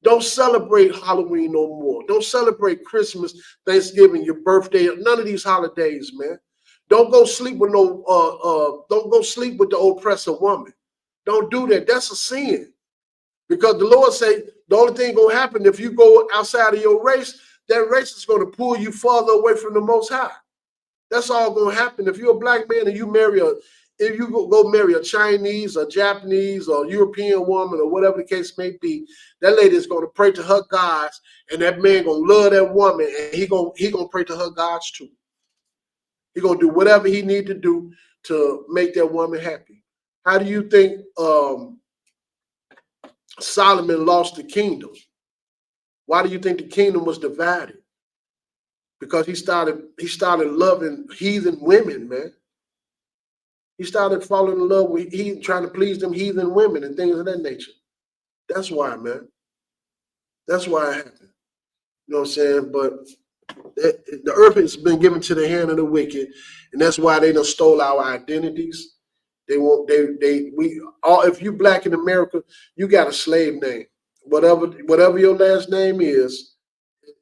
Don't celebrate Halloween no more. Don't celebrate Christmas, Thanksgiving, your birthday, none of these holidays, man. Don't go sleep with don't go sleep with the oppressor woman. Don't do that. That's a sin. Because the Lord say the only thing gonna happen if you go outside of your race, that race is gonna pull you farther away from the Most High. That's all gonna happen. If you're a black man and you go marry a Chinese or Japanese or European woman or whatever the case may be, that lady is going to pray to her gods, and that man going to love that woman, and he gonna pray to her gods too. He going to do whatever he need to do to make that woman happy. How do you think Solomon lost the kingdom? Why do you think the kingdom was divided? Because he started loving heathen women, man. He started falling in love with trying to please them heathen women and things of that nature. That's why, man. That's why it happened. You know what I'm saying? But the earth has been given to the hand of the wicked, and that's why they done stole our identities. If you black in America, you got a slave name. Whatever your last name is,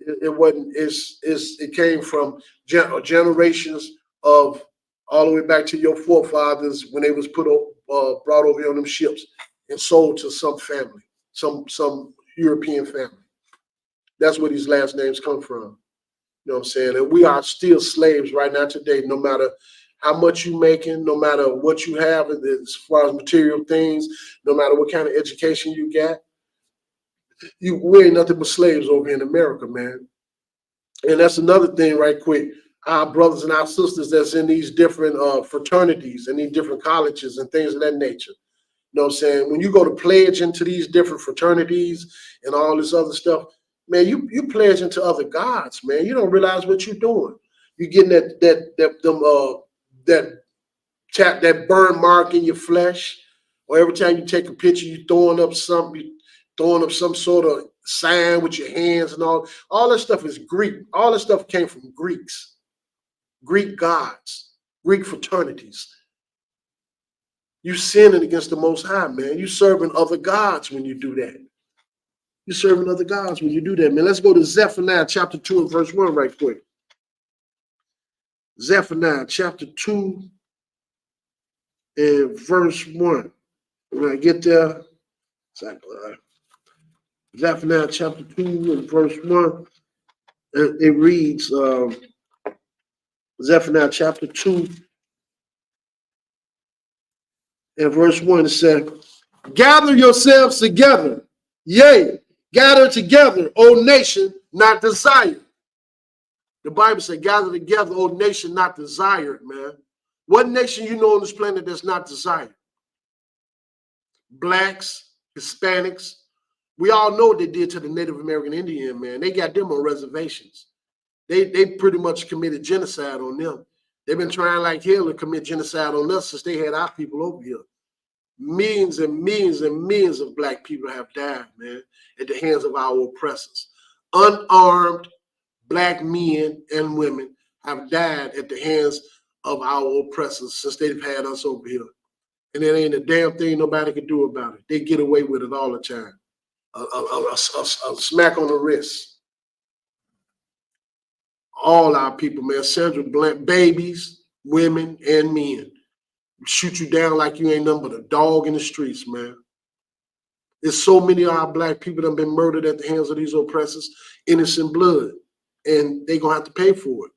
it came from generations of all the way back to your forefathers when they was brought over here on them ships and sold to some family, some European family. That's where these last names come from. You know what I'm saying? And we are still slaves right now today, no matter how much you making, no matter what you have as far as material things, no matter what kind of education you got. We ain't nothing but slaves over here in America, man. And that's another thing right quick. Our brothers and our sisters that's in these different fraternities and these different colleges and things of that nature. You know what I'm saying? When you go to pledge into these different fraternities and all this other stuff, man, you pledge into other gods, man. You don't realize what you're doing. You're getting that burn mark in your flesh, or every time you take a picture, you throwing up some sort of sign with your hands and all that stuff is Greek. All that stuff came from Greeks, Greek gods, Greek fraternities. You sinning against the Most High, man. You serving other gods when you do that. You're serving other gods when you do that, man. Let's go to Zephaniah chapter 2 and verse 1 right quick. Zephaniah chapter 2 and verse 1. When I get there, Zephaniah chapter 2 and verse 1, it reads, Zephaniah chapter 2 and verse 1, it said, gather yourselves together, yea, gather together, O nation, not desired. The Bible said, gather together, O nation, not desired, man. What nation you know on this planet that's not desired? Blacks, Hispanics. We all know what they did to the Native American Indian, man. They got them on reservations. They pretty much committed genocide on them. They've been trying like hell to commit genocide on us since they had our people over here. Millions and millions and millions of black people have died, man, at the hands of our oppressors. Unarmed black men and women have died at the hands of our oppressors since they've had us over here. And there ain't a damn thing nobody can do about it. They get away with it all the time. A smack on the wrist. All our people, man, Sandra Blunt, babies, women, and men. Shoot you down like you ain't nothing but a dog in the streets, man. There's so many of our black people that have been murdered at the hands of these oppressors, innocent blood, and they gonna have to pay for it.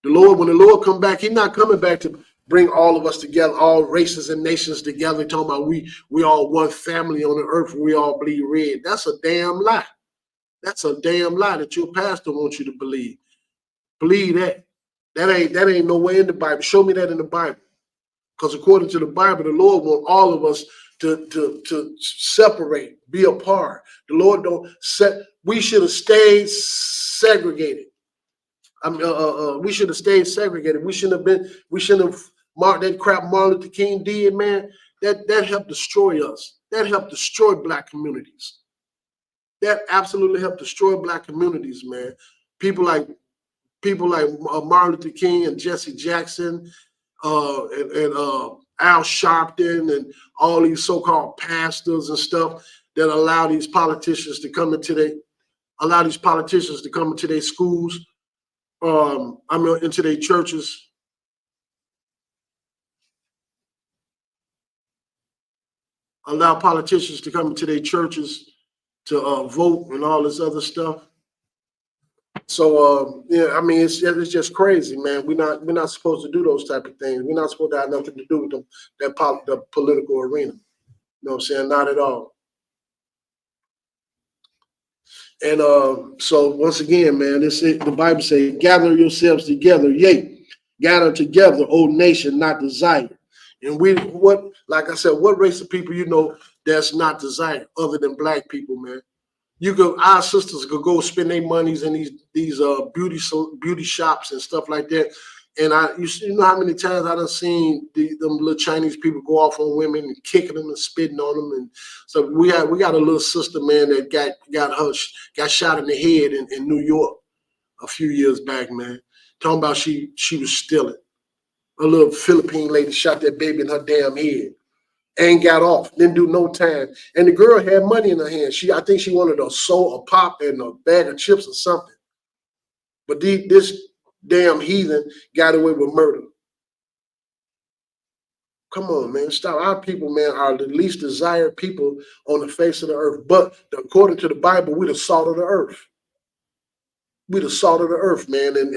The Lord, when the Lord come back, he's not coming back to bring all of us together, all races and nations together, talking about we all one family on the earth and we all bleed red. That's a damn lie. That's a damn lie that your pastor wants you to believe. Believe that. That ain't no way in the Bible. Show me that in the Bible. Because according to the Bible, the Lord wants all of us to separate, be apart. The Lord don't set. We should have stayed segregated. We should have stayed segregated. We shouldn't have marked that crap Martin Luther King did, man. That helped destroy us. That helped destroy black communities. That absolutely helped destroy black communities, man. People like Martin Luther King and Jesse Jackson, and Al Sharpton and all these so-called pastors and stuff that allow these politicians to come into their schools, into their churches. Allow politicians to come into their churches to vote and all this other stuff. So yeah, I mean, it's just crazy, man. We're not supposed to do those type of things. We're not supposed to have nothing to do with the political arena. You know what I'm saying? Not at all. And so once again, man, the Bible says, gather yourselves together, yea, Gather together, O nation, not desired. And like I said, what race of people you know that's not desired other than black people, man? Our sisters could go spend their monies in these beauty shops and stuff like that. And you know how many times I done seen them little Chinese people go off on women and kicking them and spitting on them. And so we got a little sister, man, that got shot in the head in New York a few years back, man. Talking about she was stealing. A little Philippine lady shot that baby in her damn head. And got off, didn't do no time. And the girl had money in her hand. I think she wanted a pop and a bag of chips or something. But this damn heathen got away with murder. Come on, man, stop. Our people, man, are the least desired people on the face of the earth. But according to the Bible, we're the salt of the earth. We the salt of the earth, man, and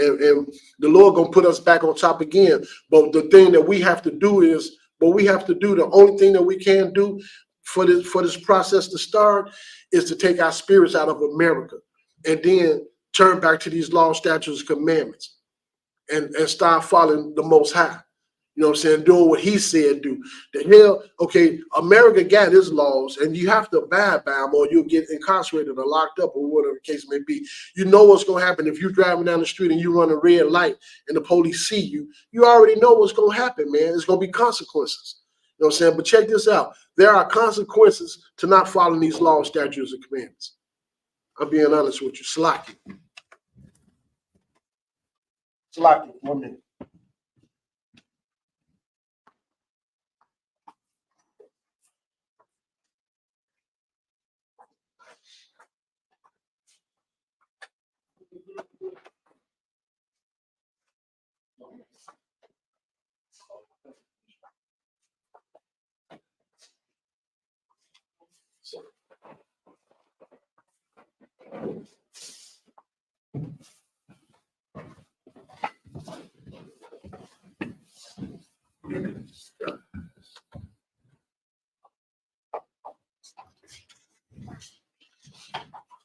the Lord gonna put us back on top again. But the thing that we have to do is, the only thing that we can do for this process to start is to take our spirits out of America and then turn back to these laws, statutes, and commandments and start following the Most High. You know what I'm saying? Doing what he said do. The hell, okay, America got his laws and you have to abide by them or you'll get incarcerated or locked up or whatever the case may be. You know what's going to happen if you're driving down the street and you run a red light and the police see you. You already know what's going to happen, man. It's going to be consequences. You know what I'm saying? But check this out. There are consequences to not following these laws, statutes, and commandments. I'm being honest with you. Slocky. Slocky, 1 minute.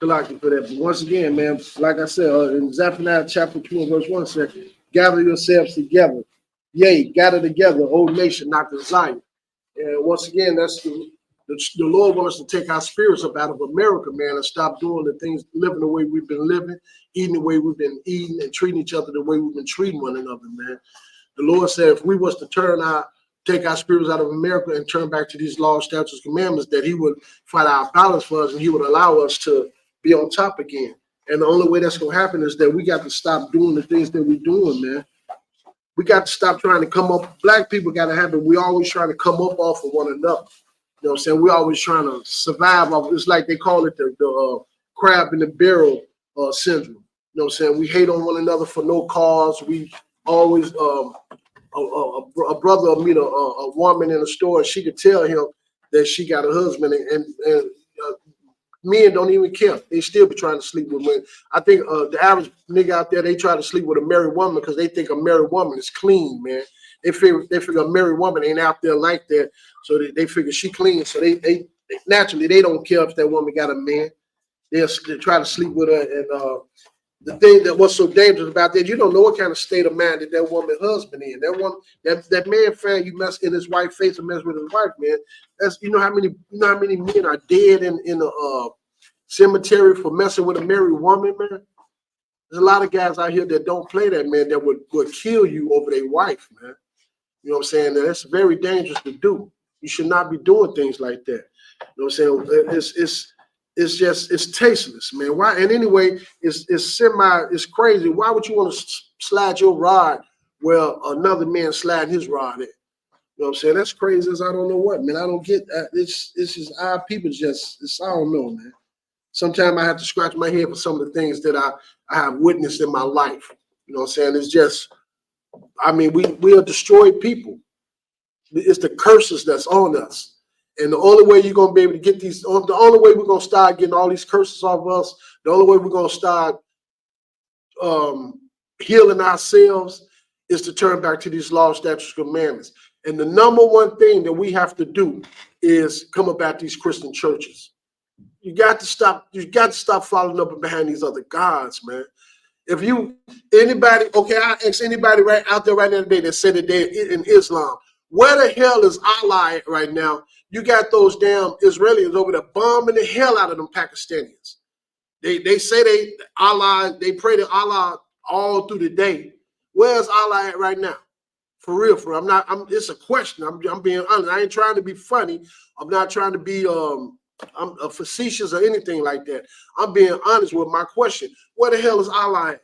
Like for that. But once again, man, like I said, in Zephaniah chapter 2 and verse 1 said, gather yourselves together. Yea, gather together, O nation, not to Zion. And once again, that's the Lord wants us to take our spirits up out of America, man, and stop doing the things, living the way we've been living, eating the way we've been eating, and treating each other the way we've been treating one another, man. The Lord said if we was to take our spirits out of America and turn back to these laws, statutes, commandments, that he would fight our battles for us and he would allow us to be on top again. And the only way that's going to happen is that we got to stop doing the things that we're doing, man. We got to stop trying to come up. Black people got to have it. We always trying to come up off of one another. You know what I'm saying? We always trying to survive. It's like they call it the crab in the barrel syndrome. You know what I'm saying? We hate on one another for no cause. We always, a brother will meet a woman in a store and she could tell him that she got a husband and men don't even care. They still be trying to sleep with women. I think the average nigga out there, they try to sleep with a married woman because they think a married woman is clean, man. They figure a married woman ain't out there like that, so they figure she clean. So they naturally they don't care if that woman got a man. They try to sleep with her. And the thing that was so dangerous about that, you don't know what kind of state of mind that woman husband in. That man found you mess in his wife's face and mess with his wife, man. That's you know how many men are dead in a cemetery for messing with a married woman, man. There's a lot of guys out here that don't play that, man, that would kill you over their wife, man. You know what I'm saying? That's very dangerous to do. You should not be doing things like that. You know what I'm saying? It's tasteless, man. Why? And anyway, it's crazy. Why would you want to slide your rod where another man slide his rod at? You know what I'm saying? That's crazy as I don't know what, man. I don't get that. It's just our people I don't know, man. Sometimes I have to scratch my head for some of the things that I have witnessed in my life. You know what I'm saying? It's just, I mean, we are destroyed people. It's the curses that's on us. And the only way you're going to be able to get the only way we're going to start getting all these curses off of us, the only way we're going to start healing ourselves is to turn back to these laws, statutes, commandments. And the number one thing that we have to do is come about these Christian churches. You got to stop following up behind these other gods, man. If you anybody, okay, I ask anybody right out there right now today that said that they're in Islam, where the hell is Allah at right now? You got those damn Israelis over there bombing the hell out of them Pakistanis. They say they pray to Allah all through the day. Where's Allah at right now? For real, it's a question. I'm being honest. I ain't trying to be funny. I'm not trying to be I'm facetious or anything like that. I'm being honest with my question. Where the hell is Allah at?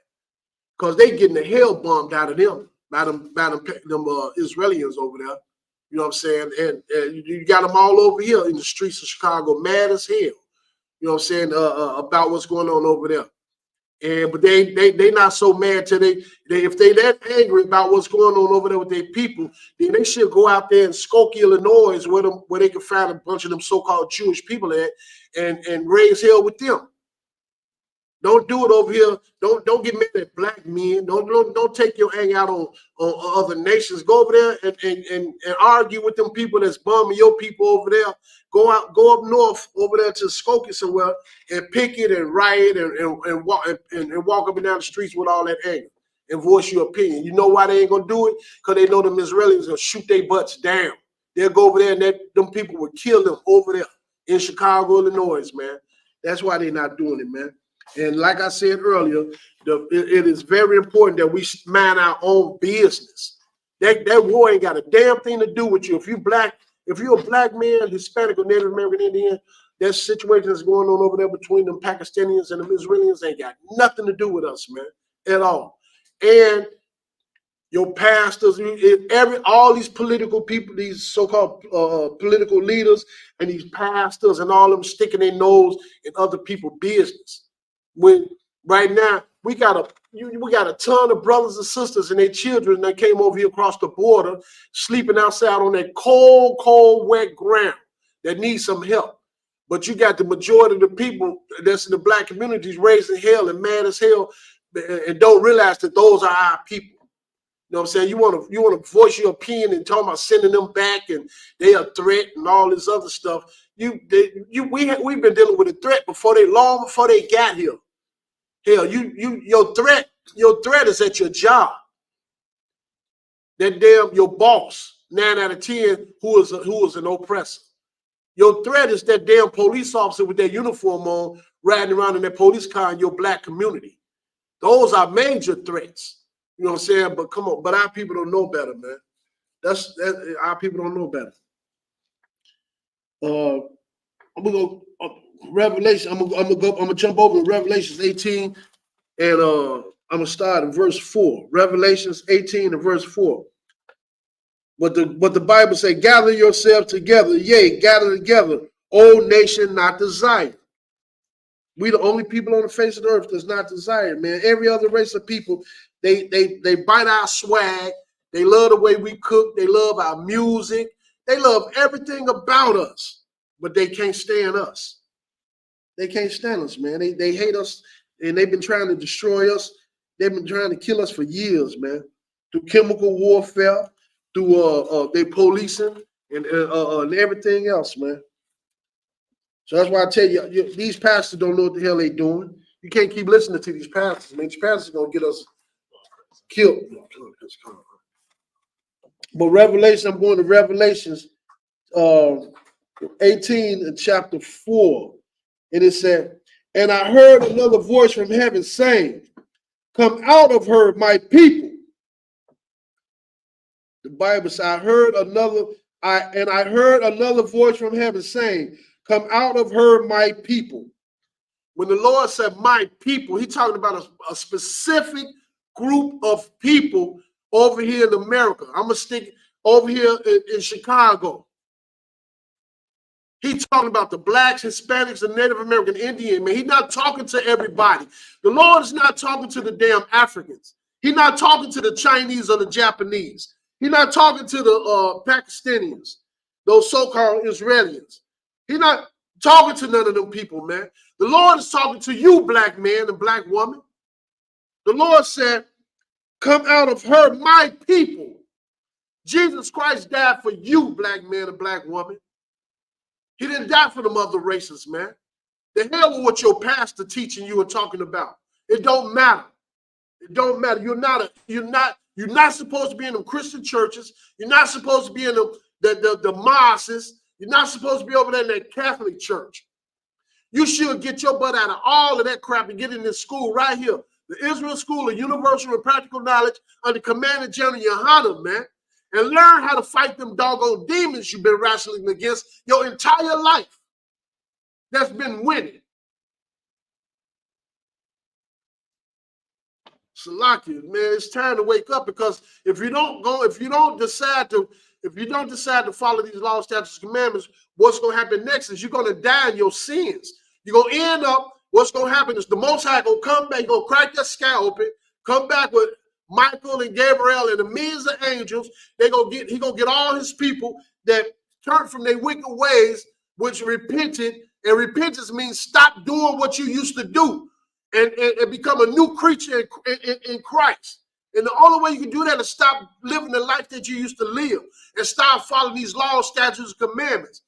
Because they getting the hell bombed out of them by them Israelis over there. You know what I'm saying? And you got them all over here in the streets of Chicago, mad as hell. You know what I'm saying? About what's going on over there. But they not so mad till if they that angry about what's going on over there with their people, then they should go out there in Skokie, Illinois, where they can find a bunch of them so-called Jewish people at and raise hell with them. Don't do it over here. Don't get mad at black men. Don't take your anger out on other nations. Go over there and argue with them people that's bombing your people over there. Go up north over there to Skokie somewhere and picket and riot and walk up and down the streets with all that anger and voice your opinion. You know why they ain't gonna do it? Because they know them Israelis will shoot their butts down. They'll go over there and them people will kill them over there in Chicago, Illinois, man. That's why they're not doing it, man. And like I said earlier, it is very important that we mind our own business. That war ain't got a damn thing to do with you. If you're a black man, Hispanic or Native American Indian, that situation that's going on over there between them Pakistanis and the Israelis ain't got nothing to do with us, man, at all. And your pastors, all these political people, these so-called political leaders, and these pastors and all of them sticking their nose in other people's business. When right now we got a ton of brothers and sisters and their children that came over here across the border, sleeping outside on that cold, wet ground that needs some help. But you got the majority of the people that's in the black communities raising hell and mad as hell and don't realize that those are our people. You know what I'm saying? You want to voice your opinion and talk about sending them back and they are a threat and all this other stuff. We've been dealing with a threat before they got here. Hell, your threat is at your job. That damn your boss, 9 out of 10, who is an oppressor. Your threat is that damn police officer with their uniform on, riding around in their police car in your black community. Those are major threats. You know what I'm saying? But come on, our people don't know better, man. Our people don't know better. I'm gonna go Revelation. I'm gonna jump over to Revelations 18, and I'm gonna start in verse 4. Revelations 18 and verse 4. But the Bible say, gather yourselves together, yea, gather together, O nation not desired. We the only people on the face of the earth that's not desired, man. Every other race of people, they bite our swag. They love the way we cook. They love our music. They love everything about us, but they can't stand us. They can't stand us, man. They hate us, and they've been trying to destroy us. They've been trying to kill us for years, man, through chemical warfare, through their policing and everything else, man. So that's why I tell you, these pastors don't know what the hell they doing. You can't keep listening to these pastors, man. These pastors are gonna get us killed. But Revelation, I'm going to Revelations 18 and chapter 4. And it said, and I heard another voice from heaven saying, come out of her, my people. The Bible says, I heard another voice from heaven saying, come out of her, my people. When the Lord said my people, he's talking about a specific group of people over here in America. I'm going to stick over here in Chicago. He's talking about the blacks, Hispanics, and Native American Indian, man. He's not talking to everybody. The Lord is not talking to the damn Africans. He's not talking to the Chinese or the Japanese. He's not talking to the Pakistanians, those so-called Israelis. He's not talking to none of them people, man. The Lord is talking to you, black man and black woman. The Lord said, come out of her, my people. Jesus Christ died for you, black man and black woman. He didn't die for them other races, man. The hell with what your pastor teaching you and talking about. It don't matter. It don't matter. You're not supposed to be in them Christian churches. You're not supposed to be in the mosques. You're not supposed to be over there in that Catholic church. You should get your butt out of all of that crap and get in this school right here. The Israel School of Universal and Practical Knowledge under Commander General Yohanan, man. And learn how to fight them doggone demons you've been wrestling against your entire life. That's been winning. Salakia, man, it's time to wake up, because if you don't decide to follow these laws, statutes, and commandments, what's going to happen next is you're going to die in your sins. You're going to end up, what's going to happen is the Most High going to come back, going to crack that sky open, come back with Michael and Gabriel and the millions of angels. He going to get all his people that turned from their wicked ways, which repented, and repentance means stop doing what you used to do and become a new creature in Christ. And the only way you can do that is stop living the life that you used to live and stop following these laws, statutes, and commandments.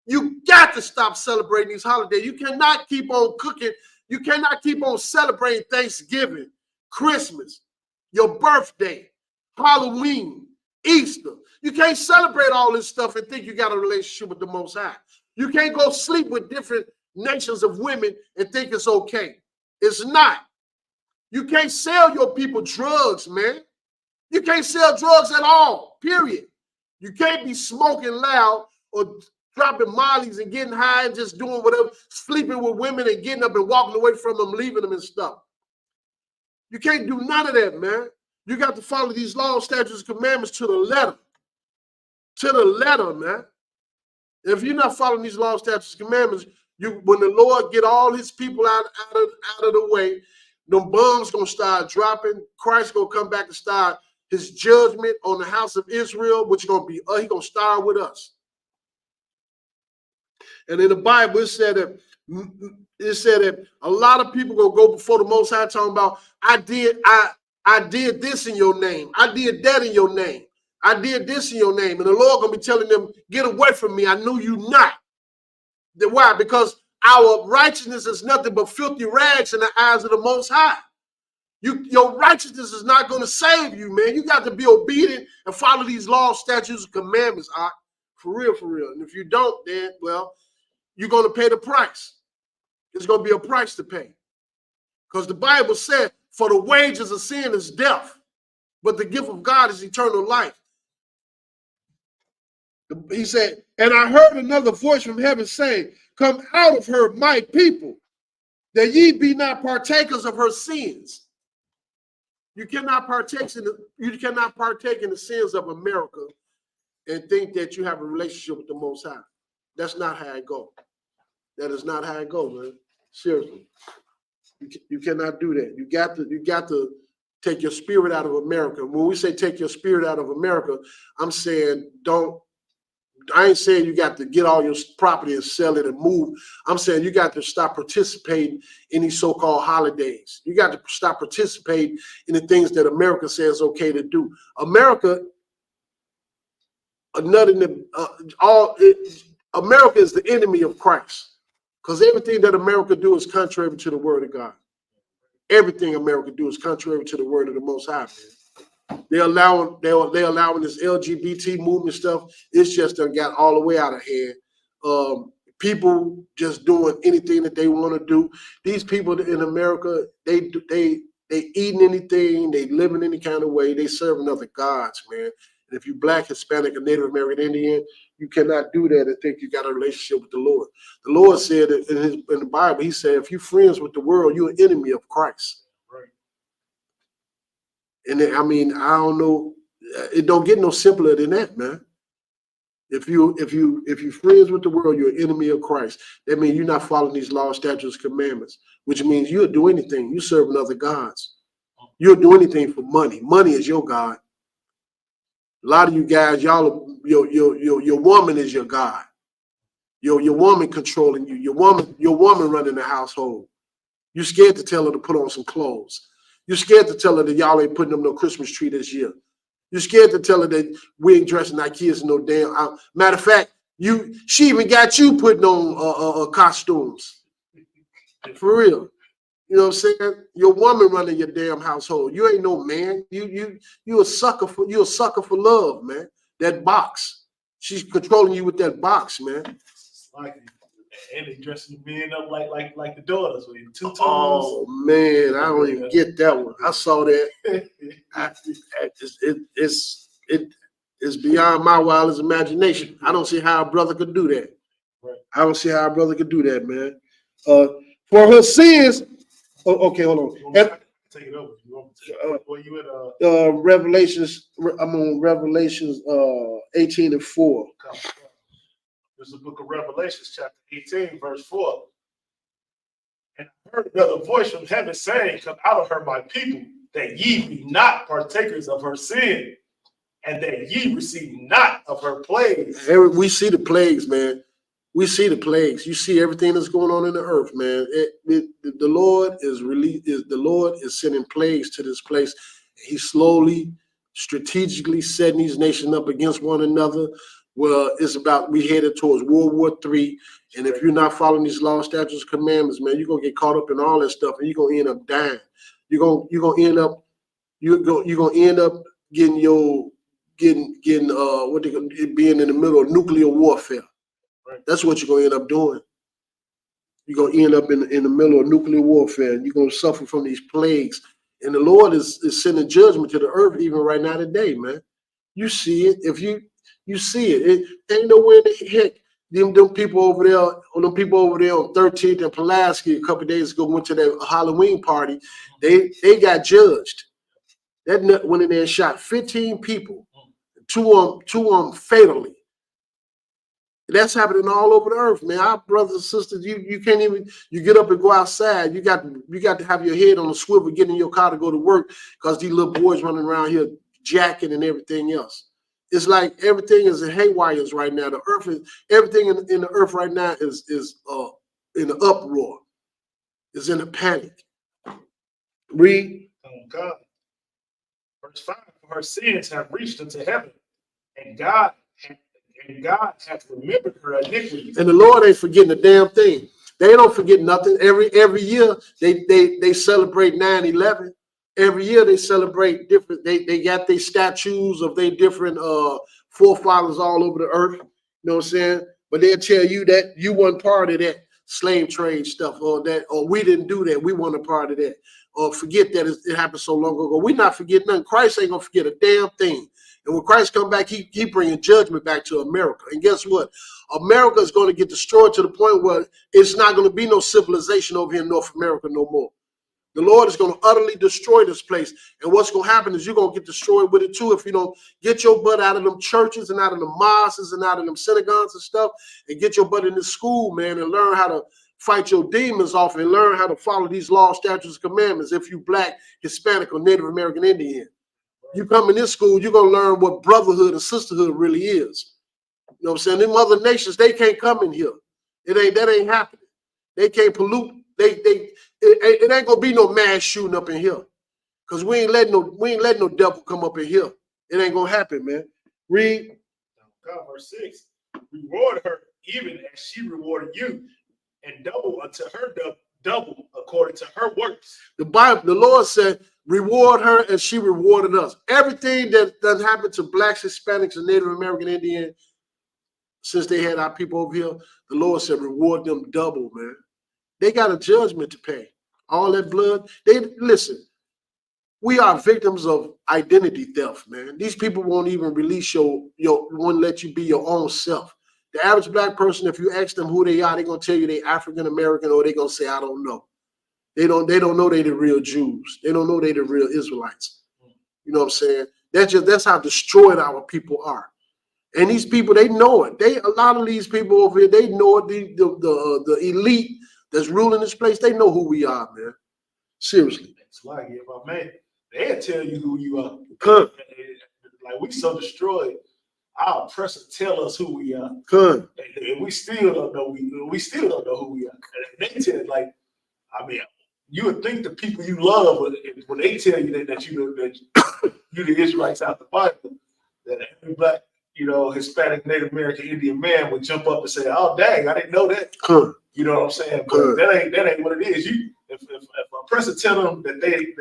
You got to stop celebrating these holidays. You cannot keep on cooking. You cannot keep on celebrating Thanksgiving, Christmas, your birthday, Halloween, Easter. You can't celebrate all this stuff and think you got a relationship with the Most High. You can't go sleep with different nations of women and think it's okay. It's not. You can't sell your people drugs, man. You can't sell drugs at all, period. You can't be smoking loud or dropping mollies and getting high and just doing whatever, sleeping with women and getting up and walking away from them, leaving them and stuff. You can't do none of that, man. You got to follow these laws, statutes, and commandments to the letter. To the letter, man. If you're not following these laws, statutes, and commandments, when the Lord get all his people out of the way, them bombs gonna start dropping. Christ gonna come back and start his judgment on the house of Israel, which is gonna be he gonna start with us. And in the Bible, it said that a lot of people gonna go before the Most High talking about, I did this in your name, I did that in your name, I did this in your name, and the Lord gonna be telling them, get away from me, I knew you not. Why? Because our righteousness is nothing but filthy rags in the eyes of the Most High. Your righteousness is not going to save you, man. You got to be obedient and follow these laws, statutes, and commandments, for real, for real. And if you don't, then, well, you're going to pay the price. There's going to be a price to pay. Because the Bible said, for the wages of sin is death, but the gift of God is eternal life. He said, and I heard another voice from heaven saying, come out of her, my people, that ye be not partakers of her sins. You cannot partake in the sins of America and think that you have a relationship with the Most High. That's not how it goes. That is not how it goes, man. Seriously, you cannot do that. You got to take your spirit out of America. When we say take your spirit out of America, I'm saying I ain't saying you got to get all your property and sell it and move. I'm saying you got to stop participating in these so-called holidays. You got to stop participating in the things that America says okay to do. America, America is the enemy of Christ, because everything that America do is contrary to the word of God. Everything America do is contrary to the word of the Most High, man. They're allowing this LGBT movement stuff. It's just done got all the way out of hand. People just doing anything that they want to do. These people in America, they eating anything, they living any kind of way, they serving other gods, man. And if you Black, Hispanic, or Native American Indian, you cannot do that and think you got a relationship with the Lord. The Lord said in the Bible, he said, if you're friends with the world, you're an enemy of Christ. And I mean, I don't know, it don't get no simpler than that, man. If you friends with the world, you're an enemy of Christ. That means you're not following these laws, statutes, commandments, which means you'll do anything. You're serving other gods. You'll do anything for money. Money is your God. A lot of you guys, y'all, your woman is your God. Your woman controlling you. Your woman running the household. You're scared to tell her to put on some clothes. You're scared to tell her that y'all ain't putting up no Christmas tree this year. You're scared to tell her that we ain't dressing our kids in no damn. Matter of fact, she even got you putting on costumes. For real. You know what I'm saying? Your woman running your damn household. You ain't no man. You a sucker for love, man. That box. She's controlling you with that box, man. And they dressing the men up like the daughters with tutus. Oh man, I don't even get that one. I saw that. It's beyond my wildest imagination. I don't see how a brother could do that. Right. I don't see how a brother could do that, man. For her sins. Okay, hold on. Take it over. You want to where you at? Revelations. I'm on Revelations 18:4. This is the book of Revelations, chapter 18, verse 4. And I heard another voice from heaven saying, "Come out of her, my people, that ye be not partakers of her sin, and that ye receive not of her plagues." We see the plagues, man. We see the plagues. You see everything that's going on in the earth, man. The Lord is sending plagues to this place. He's slowly, strategically setting these nations up against one another. Well, we headed towards World War III. And if you're not following these laws, statutes, commandments, man, you're gonna get caught up in all that stuff, and you're gonna end up dying. You're gonna end up being in the middle of nuclear warfare. Right. That's what you're gonna end up doing. You're gonna end up in the middle of nuclear warfare, and you're gonna suffer from these plagues. And the Lord is sending judgment to the earth even right now today, man. You see it. If you see it, it ain't nowhere in the heck. Them people over there on 13th and Pulaski a couple of days ago went to their Halloween party. They got judged. That nut went in there and shot 15 people, two of them fatally. That's happening all over the earth, man. Our brothers and sisters, you can't even, you get up and go outside. You got to have your head on a swivel, get in your car to go to work, because these little boys running around here jacking and everything else. It's like everything is in haywires right now. The earth is, everything in the earth right now is in an uproar. Is in a panic. Read. Oh God. Verse 5, for her sins have reached unto heaven, and God hath remembered her iniquities. And the Lord ain't forgetting a damn thing. They don't forget nothing. Every year they celebrate 9/11. Every year they celebrate different. They got their statues of their different forefathers all over the earth. You know what I'm saying? But they'll tell you that you weren't part of that slave trade stuff, or we didn't do that. We weren't a part of that. Or forget that it happened so long ago. We're not forgetting nothing. Christ ain't gonna forget a damn thing. And when Christ come back, he bringing judgment back to America. And guess what? America is going to get destroyed to the point where it's not going to be no civilization over here in North America no more. The Lord is going to utterly destroy this place. And what's going to happen is you're going to get destroyed with it too if you don't get your butt out of them churches and out of the mosques and out of them synagogues and stuff, and get your butt in the school, man, and learn how to fight your demons off and learn how to follow these laws, statutes, and commandments. If you Black, Hispanic, or Native American Indian, you come in this school, you're going to learn what brotherhood and sisterhood really is. You know what I'm saying? Them other nations, they can't come in here. That ain't happening. They can't pollute. It ain't gonna be no mass shooting up in here, because we ain't letting no devil come up in here. It ain't gonna happen, man. Read. God, verse 6. Reward her even as she rewarded you, and double unto her double according to her works. The Lord said, reward her as she rewarded us. Everything that happened to Blacks, Hispanics, and Native American Indian, since they had our people over here, the Lord said, reward them double, man. They got a judgment to pay. All that blood. Listen, we are victims of identity theft, man. These people won't even release won't let you be your own self. The average Black person, if you ask them who they are, they're gonna tell you they African American, or they're gonna say, I don't know. They don't know they the real Jews. They don't know they the real Israelites. You know what I'm saying? That's how destroyed our people are. And these people, they know it. A lot of these people over here, they know it. The elite that's ruling this place, they know who we are, man. Seriously. That's why, if I may, they'll tell you who you are. Good. Like, we so destroyed, our oppressors tell us who we are. Good. And we still don't know we still don't know who we are. And they tell, like, I mean, you would think the people you love, when they tell you that you the Israelites out the Bible, that every Black, Hispanic, Native American, Indian man would jump up and say, "Oh, dang, I didn't know that." Good. You know what I'm saying? But that ain't what it is. if a person tell them that they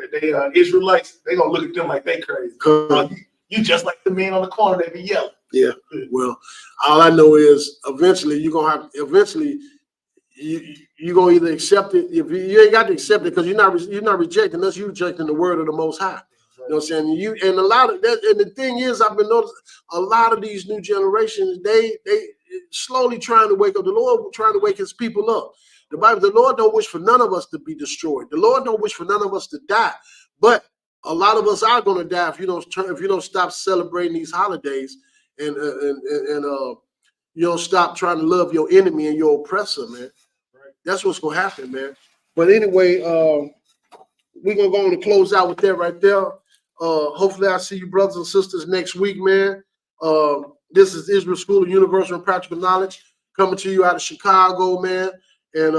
Israelites, they gonna look at them like they crazy. You just like the men on the corner that be yelling. Yeah. Well, all I know is eventually you're gonna either accept it. If you ain't got to accept it, because you're not rejecting us, you're rejecting the word of the Most High. You know what I'm saying? And a lot of that, and the thing is, I've been noticing a lot of these new generations, they slowly trying to wake up. The Lord trying to wake his people up. The Bible, the Lord don't wish for none of us to be destroyed. The Lord don't wish for none of us to die. But a lot of us are going to die if you don't stop celebrating these holidays and you don't stop trying to love your enemy and your oppressor, man. That's what's going to happen, man. But anyway, we're going to go on and close out with that right there. Hopefully I'll see you brothers and sisters next week, man. This is Israel School of Universal and Practical Knowledge coming to you out of Chicago, man. And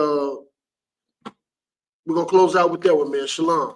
we're going to close out with that one, man. Shalom.